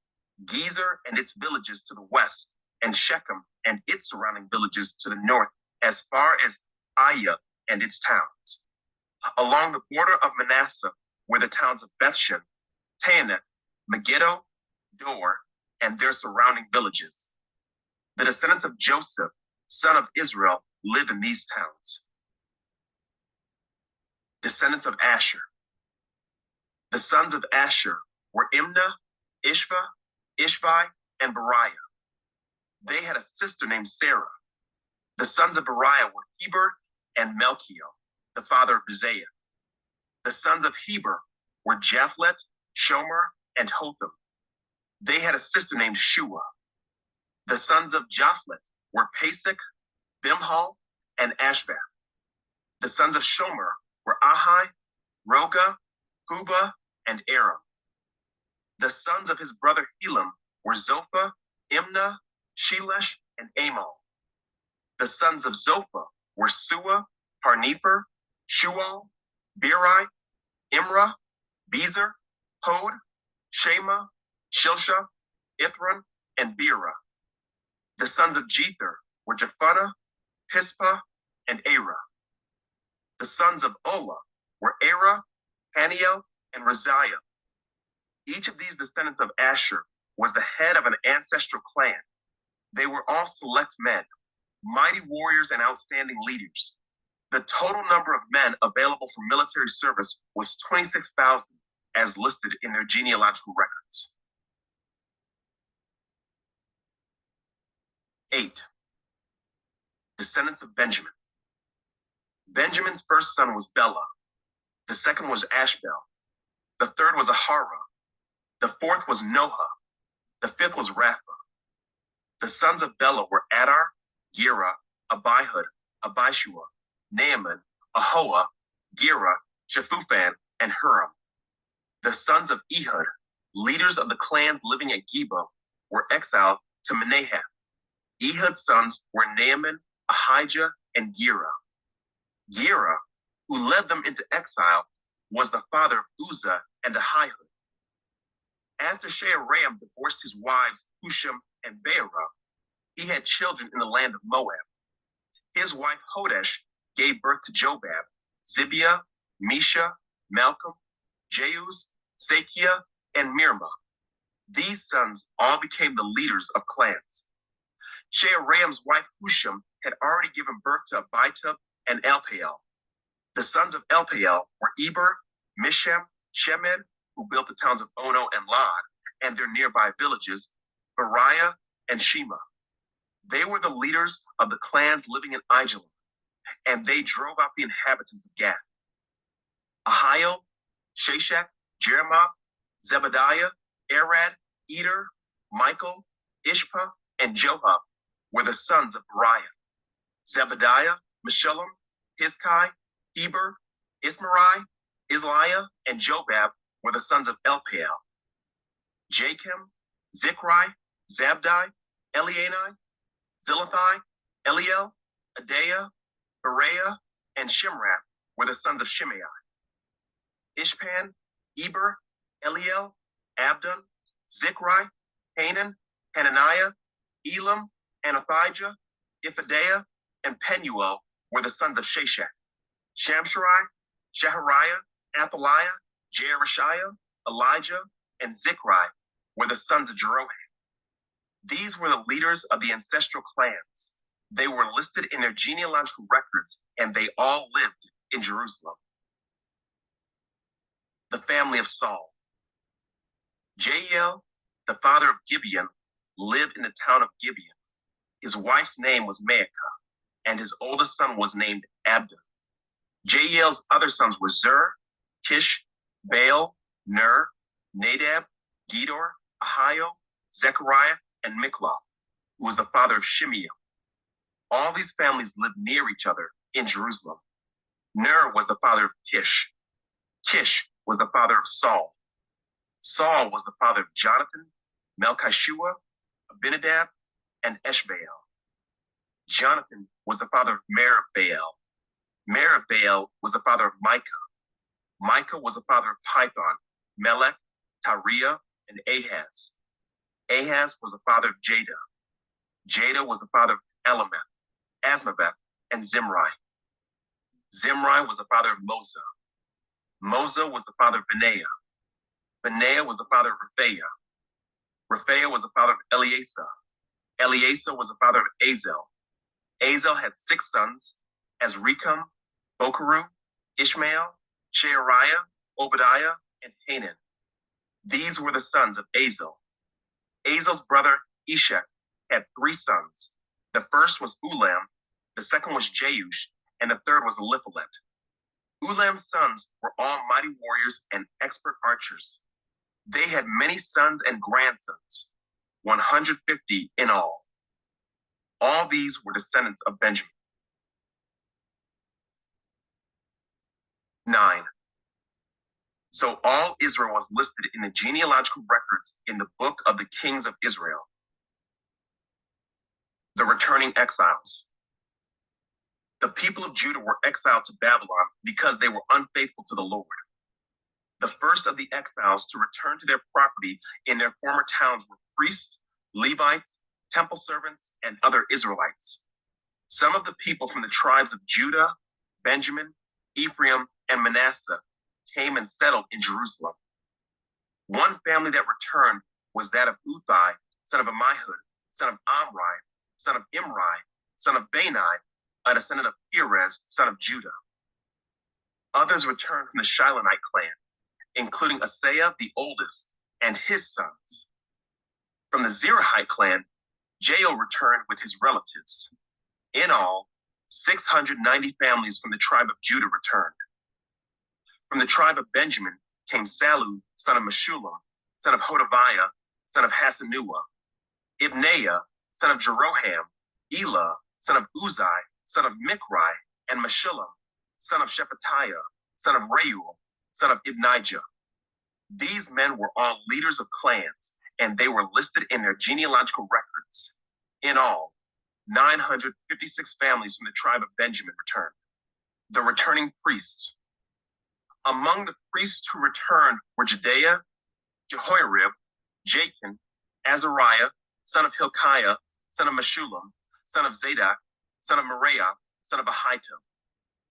Gezer and its villages to the west, and Shechem and its surrounding villages to the north, as far as Ayah and its towns. Along the border of Manasseh were the towns of Bethshan, Taanach, Megiddo, Dor, and their surrounding villages. The descendants of Joseph, son of Israel, lived in these towns. Descendants of Asher. The sons of Asher were Imnah, Ishva, Ishvi, and Beriah. They had a sister named Sarah. The sons of Beriah were Heber and Melchiel, the father of Uzziah. The sons of Heber were Japhlet, Shomer, and Hotham. They had a sister named Shua. The sons of Japhlet were Pasek, Bimhal, and Ashvath. The sons of Shomer were Ahai, Roga, Huba, and Aram. The sons of his brother Helam were Zophah, Imnah, Shelesh, and Amal. The sons of Zophah were Sua, Harnefer, Shual, Beri, Imrah, Bezer, Hod, Shema, Shilsha, Ithran, and Bera. The sons of Jether were Jephunneh, Pispa, and Ara. The sons of Olah were Era, Haniel, and Raziah. Each of these descendants of Asher was the head of an ancestral clan. They were all select men, mighty warriors and outstanding leaders. The total number of men available for military service was 26,000, as listed in their genealogical records. 8. Descendants of Benjamin. Benjamin's first son was Bela. The second was Ashbel. The third was Ahara. The fourth was Noha. The fifth was Rapha. The sons of Bela were Adar, Gera, Abihud, Abishua, Naaman, Ahoa, Gera, Shephupan, and Huram. The sons of Ehud, leaders of the clans living at Geba, were exiled to Menahath. Ehud's sons were Naaman, Ahijah, and Gera. Gera, who led them into exile, was the father of Uzzah and Ahihud. After Shearam divorced his wives Husham and Beerah, he had children in the land of Moab. His wife Hodesh gave birth to Jobab, Zibiah, Mesha, Malcolm, Jeuz, Sakiah, and Mirma. These sons all became the leaders of clans. Shearam's wife Husham had already given birth to Abitub and Elpaal. The sons of Elpaal were Eber, Misham, Shemed, who built the towns of Ono and Lod, and their nearby villages, Beriah and Shema. They were the leaders of the clans living in Aijalon, and they drove out the inhabitants of Gath. Ahio, Shashak, Jeremoth, Zebediah, Arad, Eder, Michael, Ishpa, and Joha were the sons of Beriah. Zebediah, Meshullam, Hizkai, Heber, Ismarai, Isliah, and Jobab were the sons of Elpaal. Jachim, Zikri, Zabdi, Eliani, Zilithai, Eliel, Adaiah, Bereah, and Shimrath were the sons of Shimei. Ishpan, Eber, Eliel, Abdon, Zikri, Hanan, Hananiah, Elam, Anathijah, Iphidiah, and Penuel were the sons of Shashak. Shamsharai, Shahariah, Athaliah, Jerishiah, Elijah, and Zikri were the sons of Jeroham. These were the leaders of the ancestral clans. They were listed in their genealogical records, and they all lived in Jerusalem. The family of Saul. Jael, the father of Gibeon, lived in the town of Gibeon. His wife's name was Maacah, and his oldest son was named Abda. Jael's other sons were Zur, Kish, Baal, Ner, Nadab, Gedor, Ahio, Zechariah, and Mikloth, who was the father of Shimeah. All these families lived near each other in Jerusalem. Ner was the father of Kish. Kish was the father of Saul. Saul was the father of Jonathan, Melchishua, Abinadab, and Eshbaal. Jonathan was the father of Merib-Baal. Merib-Baal was the father of Micah. Micah was the father of Python, Melech, Tariah, and Ahaz. Ahaz was the father of Jada. Jada was the father of Elameth, Asmaveth, and Zimri. Zimri was the father of Moza. Moza was the father of Benaiah. Benaiah was the father of Rephaiah. Rephaiah was the father of Eleasa. Eleasa was the father of Azel. Azel had 6 sons, Azrikam, Bokeru, Ishmael, Sheariah, Obadiah, and Hanan. These were the sons of Azel. Azel's brother Eshek had 3 sons. The first was Ulam, the second was Jeush, and the third was Eliphalet. Ulam's sons were all mighty warriors and expert archers. They had many sons and grandsons, 150 in all. All these were descendants of Benjamin. 9. So all Israel was listed in the genealogical records in the book of the kings of Israel. The returning exiles. The people of Judah were exiled to Babylon because they were unfaithful to the Lord. The first of the exiles to return to their property in their former towns were priests, Levites, temple servants, and other Israelites. Some of the people from the tribes of Judah, Benjamin, Ephraim, and Manasseh came and settled in Jerusalem. One family that returned was that of Uthai, son of Ammihud, son of Omri, son of Imri, son of Bani, a descendant of Perez, son of Judah. Others returned from the Shilonite clan, including Asaiah the oldest and his sons. From the Zerahite clan, Jael returned with his relatives. In all, 690 families from the tribe of Judah returned. From the tribe of Benjamin came Salu, son of Meshullam, son of Hodaviah, son of Hasanuah, Ibneiah, son of Jeroham, Elah, son of Uzai, son of Mikri, and Meshullam, son of Shephatiah, son of Reuel, son of Ibnijah. These men were all leaders of clans, and they were listed in their genealogical records. In all, 956 families from the tribe of Benjamin returned. The returning priests. Among the priests who returned were Jedaiah, Jehoiarib, Jachin, Azariah, son of Hilkiah, son of Meshullam, son of Zadok, son of Moriah, son of Ahitub.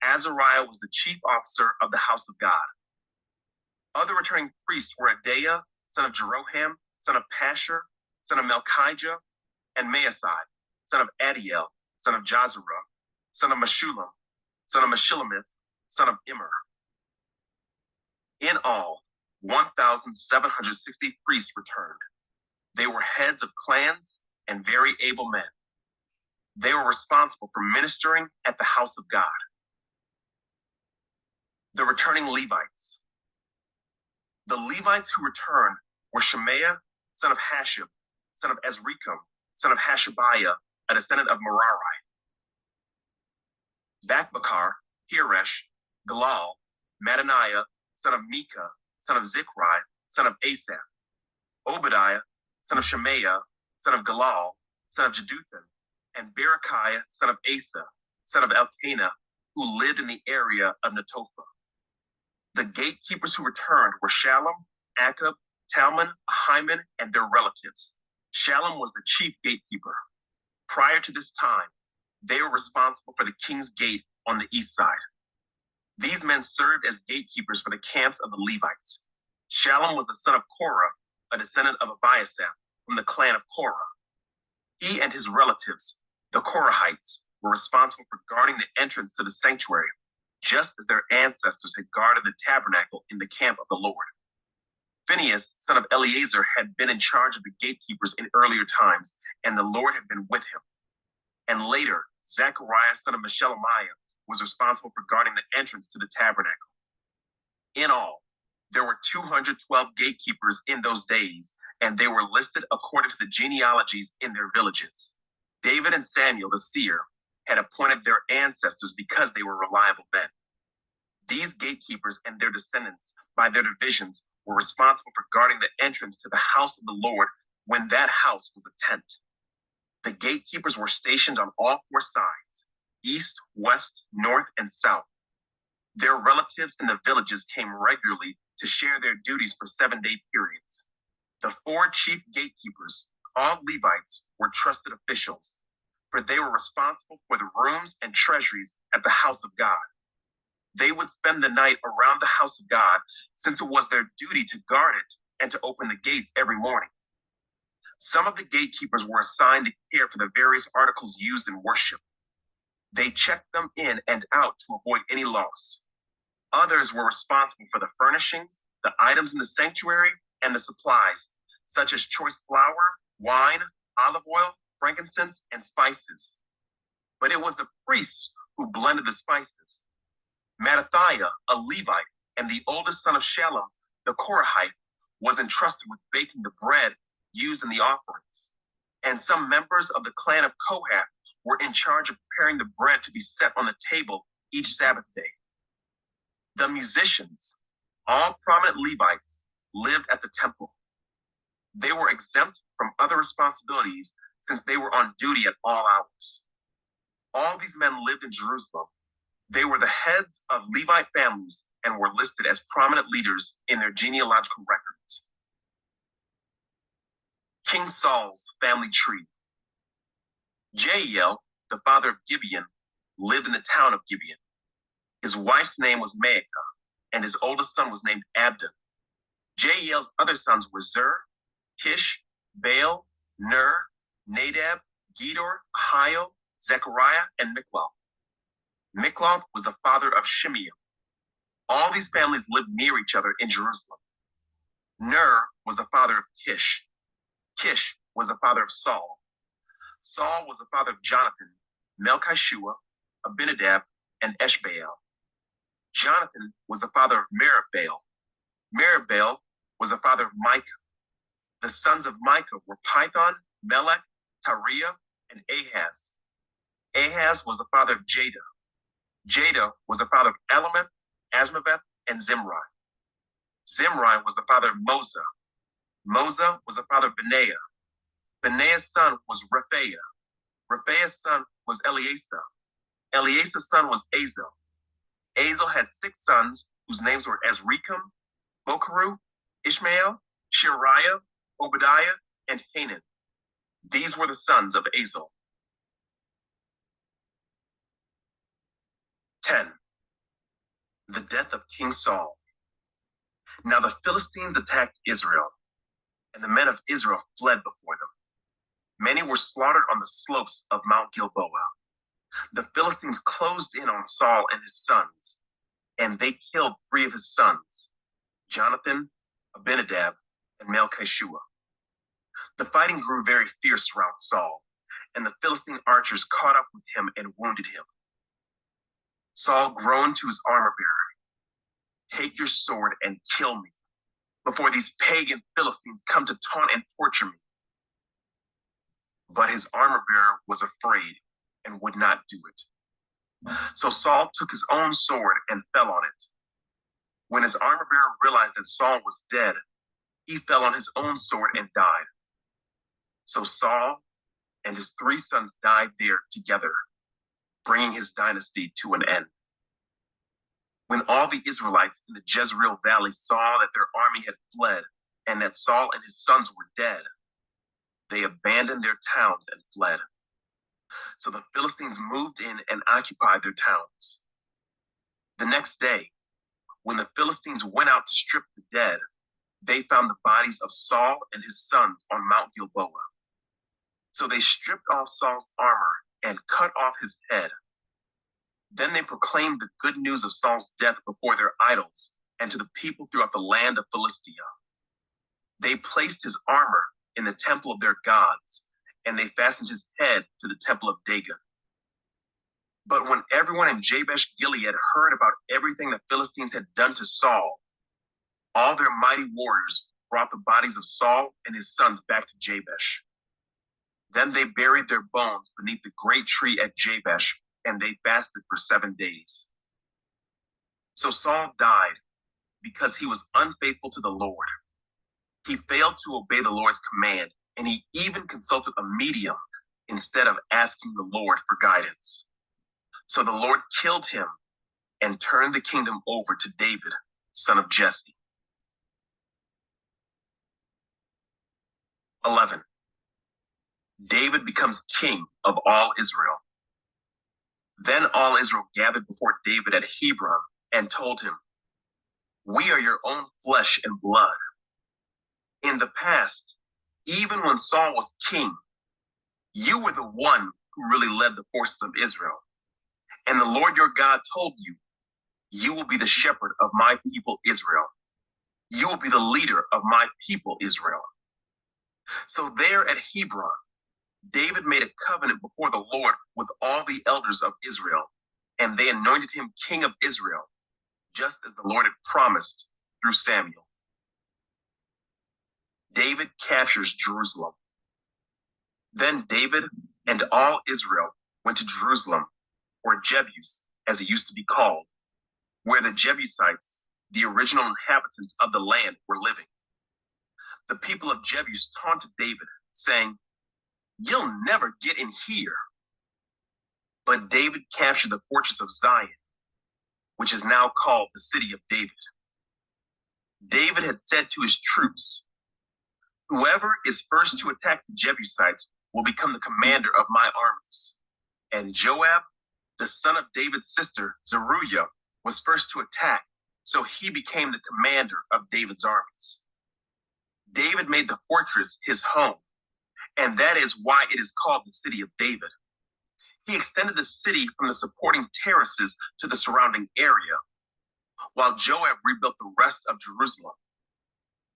Azariah was the chief officer of the house of God. Other returning priests were Adaiah, son of Jeroham, son of Pashur, son of Melchijah, and Maasai, son of Adiel, son of Jazarah, son of Meshullam, son of Meshillemith, son of Immer. In all, 1,760 priests returned. They were heads of clans and very able men. They were responsible for ministering at the house of God. The returning Levites. The Levites who returned were Shemaiah, son of Hashub, son of Azrikam, son of Hashabiah, a descendant of Merari. Bakbakar, Hiresh, Galal, Mattaniah, son of Micah, son of Zikri, son of Asaph. Obadiah, son of Shemaiah, son of Galal, son of Jeduthun, and Berechiah, son of Asa, son of Elkanah, who lived in the area of Netophah. The gatekeepers who returned were Shallum, Akab, Talmon, Ahiman, and their relatives. Shallum was the chief gatekeeper. Prior to this time, they were responsible for the king's gate on the east side. These men served as gatekeepers for the camps of the Levites. Shallum was the son of Korah, a descendant of Abiasaph from the clan of Korah. He and his relatives, the Korahites, were responsible for guarding the entrance to the sanctuary, just as their ancestors had guarded the tabernacle in the camp of the Lord. Phinehas, son of Eleazar, had been in charge of the gatekeepers in earlier times, and the Lord had been with him. And later, Zechariah, son of Meshelemiah, was responsible for guarding the entrance to the tabernacle. In all, there were 212 gatekeepers in those days, and they were listed according to the genealogies in their villages. David and Samuel, the seer, had appointed their ancestors because they were reliable men. These gatekeepers and their descendants, by their divisions, were responsible for guarding the entrance to the house of the Lord when that house was a tent. The gatekeepers were stationed on all four sides, east, west, north, and south. Their relatives in the villages came regularly to share their duties for 7-day periods. The four chief gatekeepers, all Levites, were trusted officials, for they were responsible for the rooms and treasuries at the house of God. They would spend the night around the house of God, since it was their duty to guard it and to open the gates every morning. Some of the gatekeepers were assigned to care for the various articles used in worship. They checked them in and out to avoid any loss. Others were responsible for the furnishings, the items in the sanctuary, and the supplies, such as choice flour, wine, olive oil, frankincense, and spices. But it was the priests who blended the spices. Mattathiah, a Levite, and the oldest son of Shalom, the Korahite, was entrusted with baking the bread used in the offerings. And some members of the clan of Kohath were in charge of preparing the bread to be set on the table each Sabbath day. The musicians, all prominent Levites, lived at the temple. They were exempt from other responsibilities since they were on duty at all hours. All these men lived in Jerusalem. They were the heads of Levite families and were listed as prominent leaders in their genealogical records. King Saul's family tree. Jael, the father of Gibeon, lived in the town of Gibeon. His wife's name was Maacah, and his oldest son was named Abdon. Jael's other sons were Zur, Kish, Baal, Ner, Nadab, Gedor, Ahio, Zechariah, and Mikloth. Mikloth was the father of Shimeam. All these families lived near each other in Jerusalem. Ner was the father of Kish. Kish was the father of Saul. Saul was the father of Jonathan, Melchishua, Abinadab, and Eshbaal. Jonathan was the father of Merib-Baal. Merib-Baal was the father of Micah. The sons of Micah were Python, Melech, Tariah, and Ahaz. Ahaz was the father of Jada. Jada was the father of Elameth, Asmaveth, and Zimri. Zimri was the father of Moza. Moza was the father of Benaiah. Benaiah's son was Rephaiah. Rephaiah's son was Eleasa. Eleasa's son was Azel. Azel had 6 sons whose names were Azrikam, Bokeru, Ishmael, Shariah, Obadiah, and Hanan. These were the sons of Azel. 10. The death of King Saul. Now the Philistines attacked Israel, and the men of Israel fled before them. Many were slaughtered on the slopes of Mount Gilboa. The Philistines closed in on Saul and his sons, and they killed 3 of his sons, Jonathan, Abinadab, and Melchishua. The fighting grew very fierce around Saul, and the Philistine archers caught up with him and wounded him. Saul groaned to his armor bearer, "Take your sword and kill me, before these pagan Philistines come to taunt and torture me." But his armor bearer was afraid and would not do it. So Saul took his own sword and fell on it. When his armor bearer realized that Saul was dead, he fell on his own sword and died. So Saul and his 3 sons died there together, bringing his dynasty to an end. When all the Israelites in the Jezreel Valley saw that their army had fled and that Saul and his sons were dead, they abandoned their towns and fled. So the Philistines moved in and occupied their towns. The next day, when the Philistines went out to strip the dead, they found the bodies of Saul and his sons on Mount Gilboa. So they stripped off Saul's armor and cut off his head. Then they proclaimed the good news of Saul's death before their idols and to the people throughout the land of Philistia. They placed his armor in the temple of their gods, and they fastened his head to the temple of Dagon. But when everyone in Jabesh Gilead heard about everything the Philistines had done to Saul, all their mighty warriors brought the bodies of Saul and his sons back to Jabesh. Then they buried their bones beneath the great tree at Jabesh, and they fasted for 7 days. So Saul died because he was unfaithful to the Lord. He failed to obey the Lord's command, and he even consulted a medium instead of asking the Lord for guidance. So the Lord killed him and turned the kingdom over to David, son of Jesse. 11. David becomes king of all Israel. Then all Israel gathered before David at Hebron and told him, "We are your own flesh and blood. In the past, even when Saul was king, you were the one who really led the forces of Israel. And the Lord your God told you, you will be the shepherd of my people Israel. You will be the leader of my people Israel." So there at Hebron, David made a covenant before the Lord with all the elders of Israel, and they anointed him king of Israel, just as the Lord had promised through Samuel. David captures Jerusalem. Then David and all Israel went to Jerusalem, or Jebus, as it used to be called, where the Jebusites, the original inhabitants of the land, were living. The people of Jebus taunted David, saying, "You'll never get in here." But David captured the fortress of Zion, which is now called the city of David. David had said to his troops, "Whoever is first to attack the Jebusites will become the commander of my armies." And Joab, the son of David's sister, Zeruiah, was first to attack, so he became the commander of David's armies. David made the fortress his home, and that is why it is called the city of David. He extended the city from the supporting terraces to the surrounding area, while Joab rebuilt the rest of Jerusalem.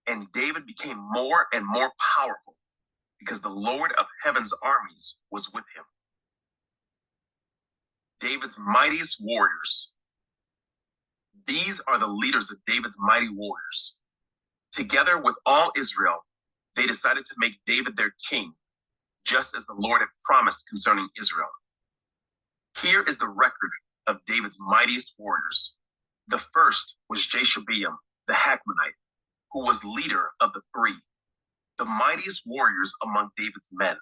And David became more and more powerful because the Lord of heaven's armies was with him. David's mightiest warriors. These are the leaders of David's mighty warriors. Together with all Israel, they decided to make David their king, just as the Lord had promised concerning Israel. Here is the record of David's mightiest warriors. The first was Jashobeam, the Hakmonite, who was leader of the three, the mightiest warriors among David's men.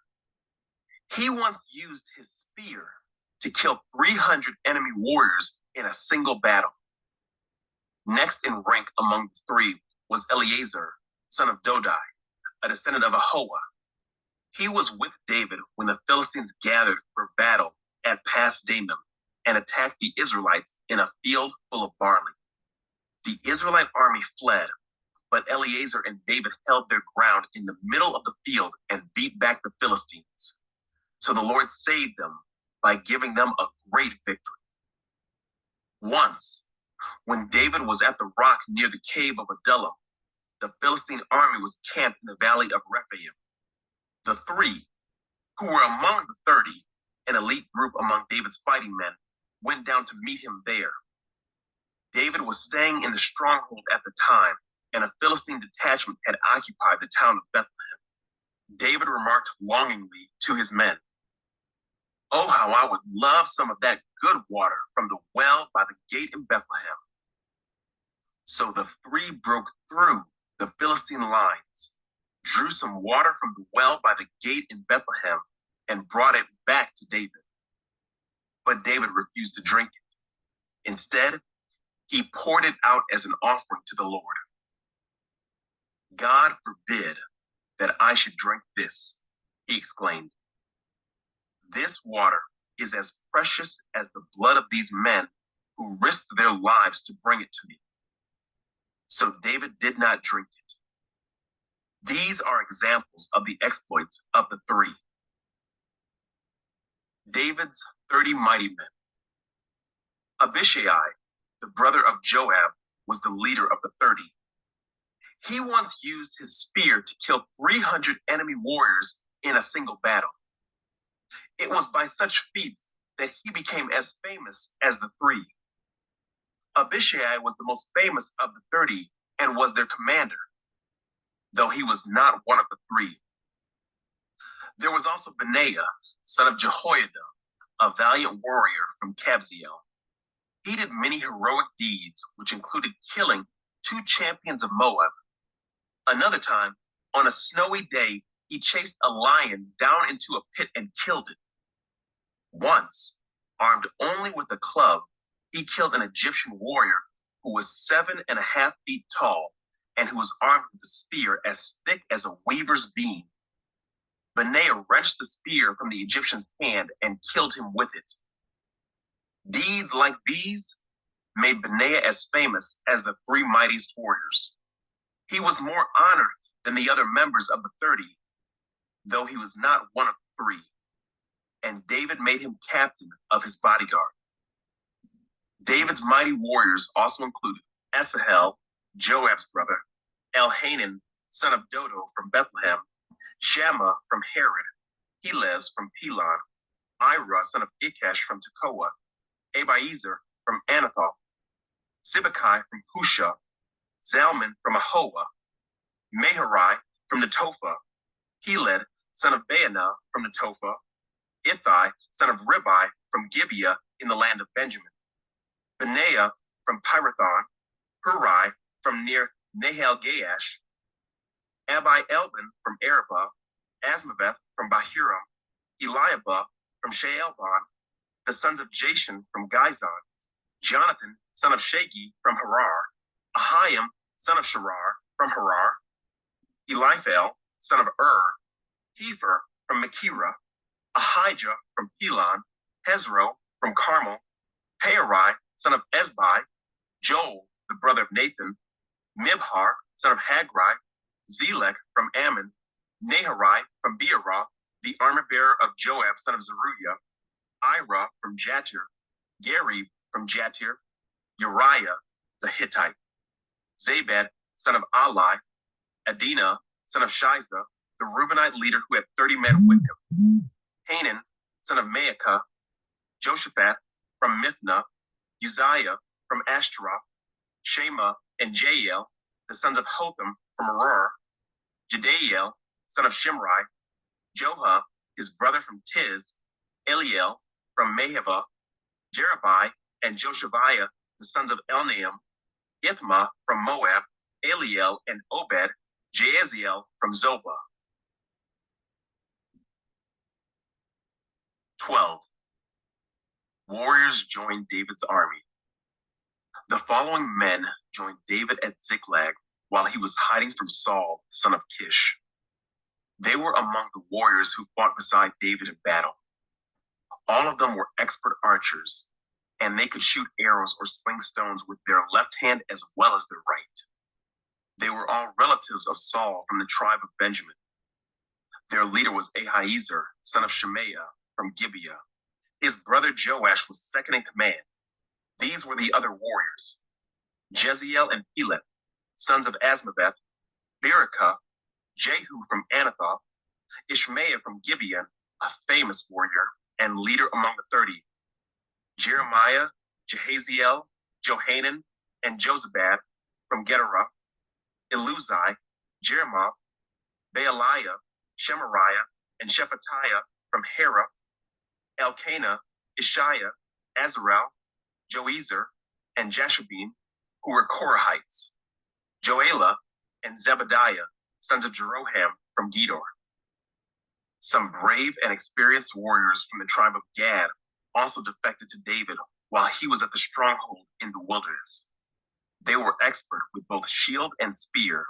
He once used his spear to kill 300 enemy warriors in a single battle. Next in rank among the three was Eleazar, son of Dodai, a descendant of Ahoah. He was with David when the Philistines gathered for battle at Pas Damim and attacked the Israelites in a field full of barley. The Israelite army fled, but Eleazar and David held their ground in the middle of the field and beat back the Philistines. So the Lord saved them by giving them a great victory. Once, when David was at the rock near the cave of Adullam, the Philistine army was camped in the valley of Rephaim. The three, who were among the 30, an elite group among David's fighting men, went down to meet him there. David was staying in the stronghold at the time, and a Philistine detachment had occupied the town of Bethlehem. David remarked longingly to his men, "Oh, how I would love some of that good water from the well by the gate in Bethlehem." So the three broke through the Philistine lines, drew some water from the well by the gate in Bethlehem, and brought it back to David. But David refused to drink it. Instead, he poured it out as an offering to the Lord. "God forbid that I should drink this," he exclaimed. "This water is as precious as the blood of these men who risked their lives to bring it to me." So David did not drink it. These are examples of the exploits of the three. David's 30 mighty men. Abishai, the brother of Joab, was the leader of the 30. He once used his spear to kill 300 enemy warriors in a single battle. It was by such feats that he became as famous as the three. Abishai was the most famous of the 30 and was their commander, though he was not one of the three. There was also Benaiah, son of Jehoiada, a valiant warrior from Kabzeel. He did many heroic deeds, which included killing 2 champions of Moab. Another time, on a snowy day, he chased a lion down into a pit and killed it. Once, armed only with a club, he killed an Egyptian warrior who was 7.5 feet tall and who was armed with a spear as thick as a weaver's beam. Benaiah wrenched the spear from the Egyptian's hand and killed him with it. Deeds like these made Benaiah as famous as the 3 mightiest warriors. He was more honored than the other members of the 30, though he was not one of the 3. And David made him captain of his bodyguard. David's mighty warriors also included Asahel, Joab's brother, Elhanan, son of Dodo from Bethlehem, Shammah from Herod, Helez from Pelon, Ira, son of Ikash from Tekoa, Abiezer from Anathoth, Sibbecai from Husha, Zalman from Ahoa, Maharai from Netophah, Heled, son of Baanah from Netophah, Ithai, son of Ribai from Gibeah in the land of Benjamin, Benaiah from Pirathon, Hurai from near Nahal-Gaash, Abi-Elban from Arabah, Asmaveth from Bahurim, Eliabah from Shaalbon, the sons of Jashan from Gizon, Jonathan, son of Shagi from Harar, Ahiam, son of Sharar from Harar, Eliphel, son of Hefer from Machirah, Ahijah from Pelon, Hezro from Carmel, Pearai, son of Ezbai, Joel, the brother of Nathan, Mibhar, son of Hagri, Zelek from Ammon, Naharai from Beerah, the armor-bearer of Joab, son of Zeruiah, Ira from Jatir, Garib from Jatir, Uriah the Hittite, Zabad, son of Ali, Adina, son of Shiza, the Reubenite leader who had 30 men with him, Hanan, son of Maacah, Joshaphat from Mithna, Uzziah from Ashtaroth, Shema and Jael, the sons of Hotham from Arar, Jediael, son of Shimri, Joha, his brother from Tiz, Eliel from Mahava, Jerubai and Joshaviah, the sons of Elnaam, Ithma from Moab, Eliel and Obed, Jaasiel from Zobah. 12. Warriors joined David's army. The following men joined David at Ziklag while he was hiding from Saul, son of Kish. They were among the warriors who fought beside David in battle. All of them were expert archers, and they could shoot arrows or sling stones with their left hand as well as their right. They were all relatives of Saul from the tribe of Benjamin. Their leader was Ahiezer, son of Shemaiah, from Gibeah. His brother Joash was second in command. These were the other warriors: Jeziel and Pelet, sons of Asmaveth, Berekah, Jehu from Anathoth, Ishmael from Gibeon, a famous warrior and leader among the 30, Jeremiah, Jehaziel, Johanan, and Jozabad from Gedera, Eluzai, Jeremoth, Baaliah, Shemariah, and Shephatiah from Hera, Elkanah, Ishiah, Azarel, Joezer, and Jashubim, who were Korahites, Joelah, and Zebediah, sons of Jeroham from Gedor. Some brave and experienced warriors from the tribe of Gad also defected to David while he was at the stronghold in the wilderness. They were expert with both shield and spear,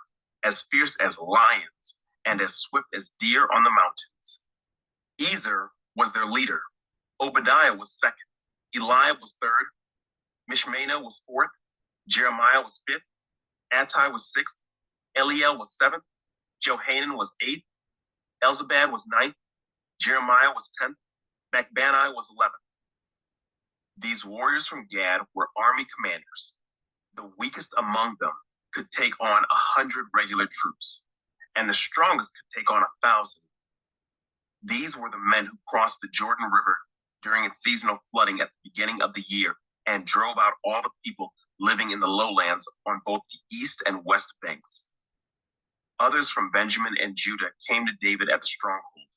as fierce as lions and as swift as deer on the mountains. Ezer was their leader. Obadiah was second. Eliab was third. Mishmana was fourth. Jeremiah was fifth. Attai was sixth. Eliel was seventh. Johanan was eighth. Elzabad was ninth. Jeremiah was 10th. Macbanai was 11th. These warriors from Gad were army commanders. The weakest among them could take on 100 regular troops, and the strongest could take on 1,000. These were the men who crossed the Jordan River during its seasonal flooding at the beginning of the year and drove out all the people living in the lowlands on both the east and west banks. Others from Benjamin and Judah came to David at the stronghold.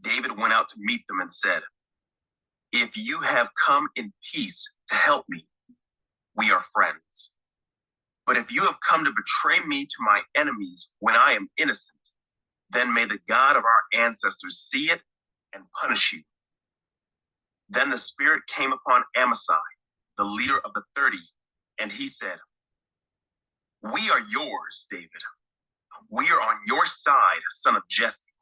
David went out to meet them and said, "If you have come in peace to help me, we are friends. But if you have come to betray me to my enemies when I am innocent, then may the God of our ancestors see it and punish you." Then the Spirit came upon Amasai, the leader of the 30, and he said, "We are yours, David. We are on your side, son of Jesse.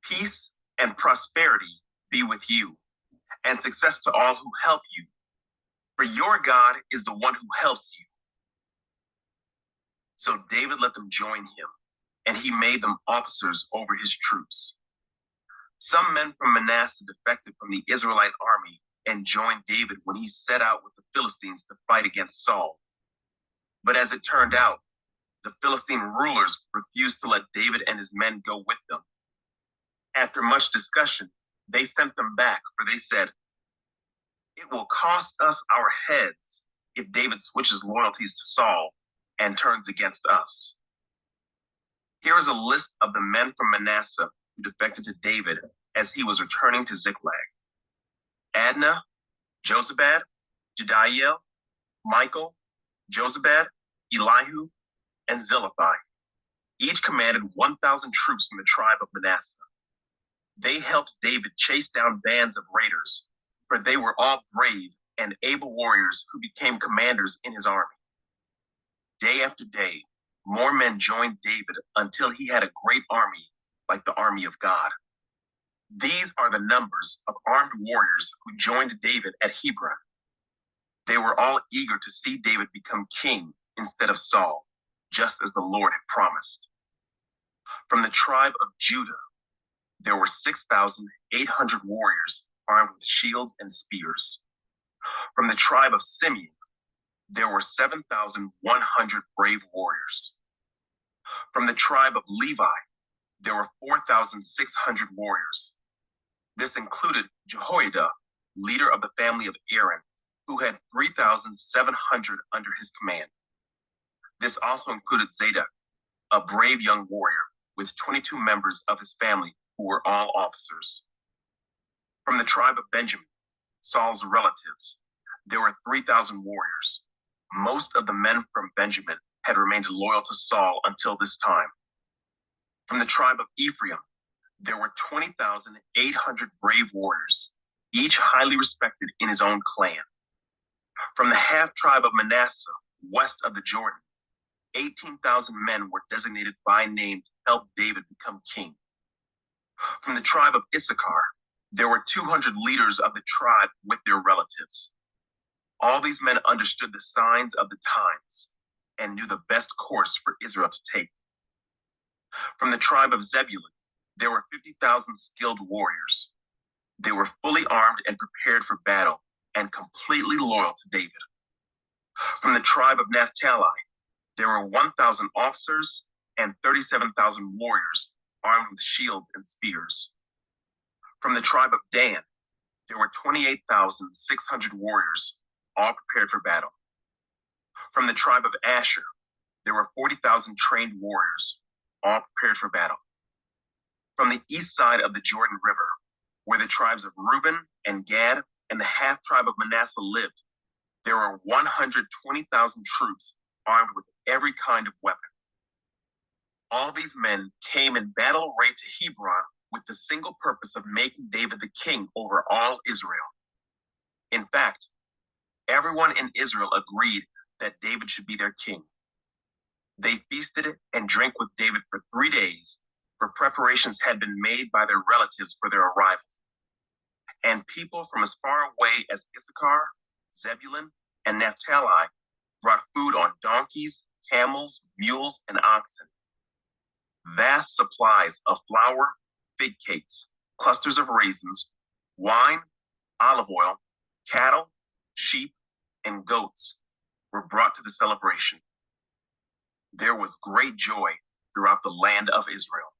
Peace and prosperity be with you, and success to all who help you. For your God is the one who helps you." So David let them join him, and he made them officers over his troops. Some men from Manasseh defected from the Israelite army and joined David when he set out with the Philistines to fight against Saul. But as it turned out, the Philistine rulers refused to let David and his men go with them. After much discussion, they sent them back, for they said, "It will cost us our heads if David switches loyalties to Saul and turns against us." Here is a list of the men from Manasseh who defected to David as he was returning to Ziklag: Adnah, Jozabad, Jediael, Michael, Jozabad, Elihu, and Zilithai. Each commanded 1,000 troops from the tribe of Manasseh. They helped David chase down bands of raiders, for they were all brave and able warriors who became commanders in his army. Day after day, more men joined David until he had a great army like the army of God. These are the numbers of armed warriors who joined David at Hebron. They were all eager to see David become king instead of Saul, just as the Lord had promised. From the tribe of Judah, there were 6,800 warriors armed with shields and spears. From the tribe of Simeon, there were 7,100 brave warriors. From the tribe of Levi, there were 4,600 warriors. This included Jehoiada, leader of the family of Aaron, who had 3,700 under his command. This also included Zadok, a brave young warrior, with 22 members of his family who were all officers. From the tribe of Benjamin, Saul's relatives, there were 3,000 warriors. Most of the men from Benjamin had remained loyal to Saul until this time. From the tribe of Ephraim, there were 20,800 brave warriors, each highly respected in his own clan. From the half-tribe of Manasseh, west of the Jordan, 18,000 men were designated by name to help David become king. From the tribe of Issachar, there were 200 leaders of the tribe with their relatives. All these men understood the signs of the times and knew the best course for Israel to take. From the tribe of Zebulun, there were 50,000 skilled warriors. They were fully armed and prepared for battle and completely loyal to David. From the tribe of Naphtali, there were 1,000 officers and 37,000 warriors armed with shields and spears. From the tribe of Dan, there were 28,600 warriors, all prepared for battle. From the tribe of Asher, there were 40,000 trained warriors, all prepared for battle. From the east side of the Jordan River, where the tribes of Reuben and Gad and the half-tribe of Manasseh lived, there were 120,000 troops armed with every kind of weapon. All these men came in battle array to Hebron with the single purpose of making David the king over all Israel. In fact, everyone in Israel agreed that David should be their king. They feasted and drank with David for 3 days, for preparations had been made by their relatives for their arrival. And people from as far away as Issachar, Zebulun, and Naphtali brought food on donkeys, camels, mules, and oxen. Vast supplies of flour, fig cakes, clusters of raisins, wine, olive oil, cattle, sheep, and goats were brought to the celebration. There was great joy throughout the land of Israel.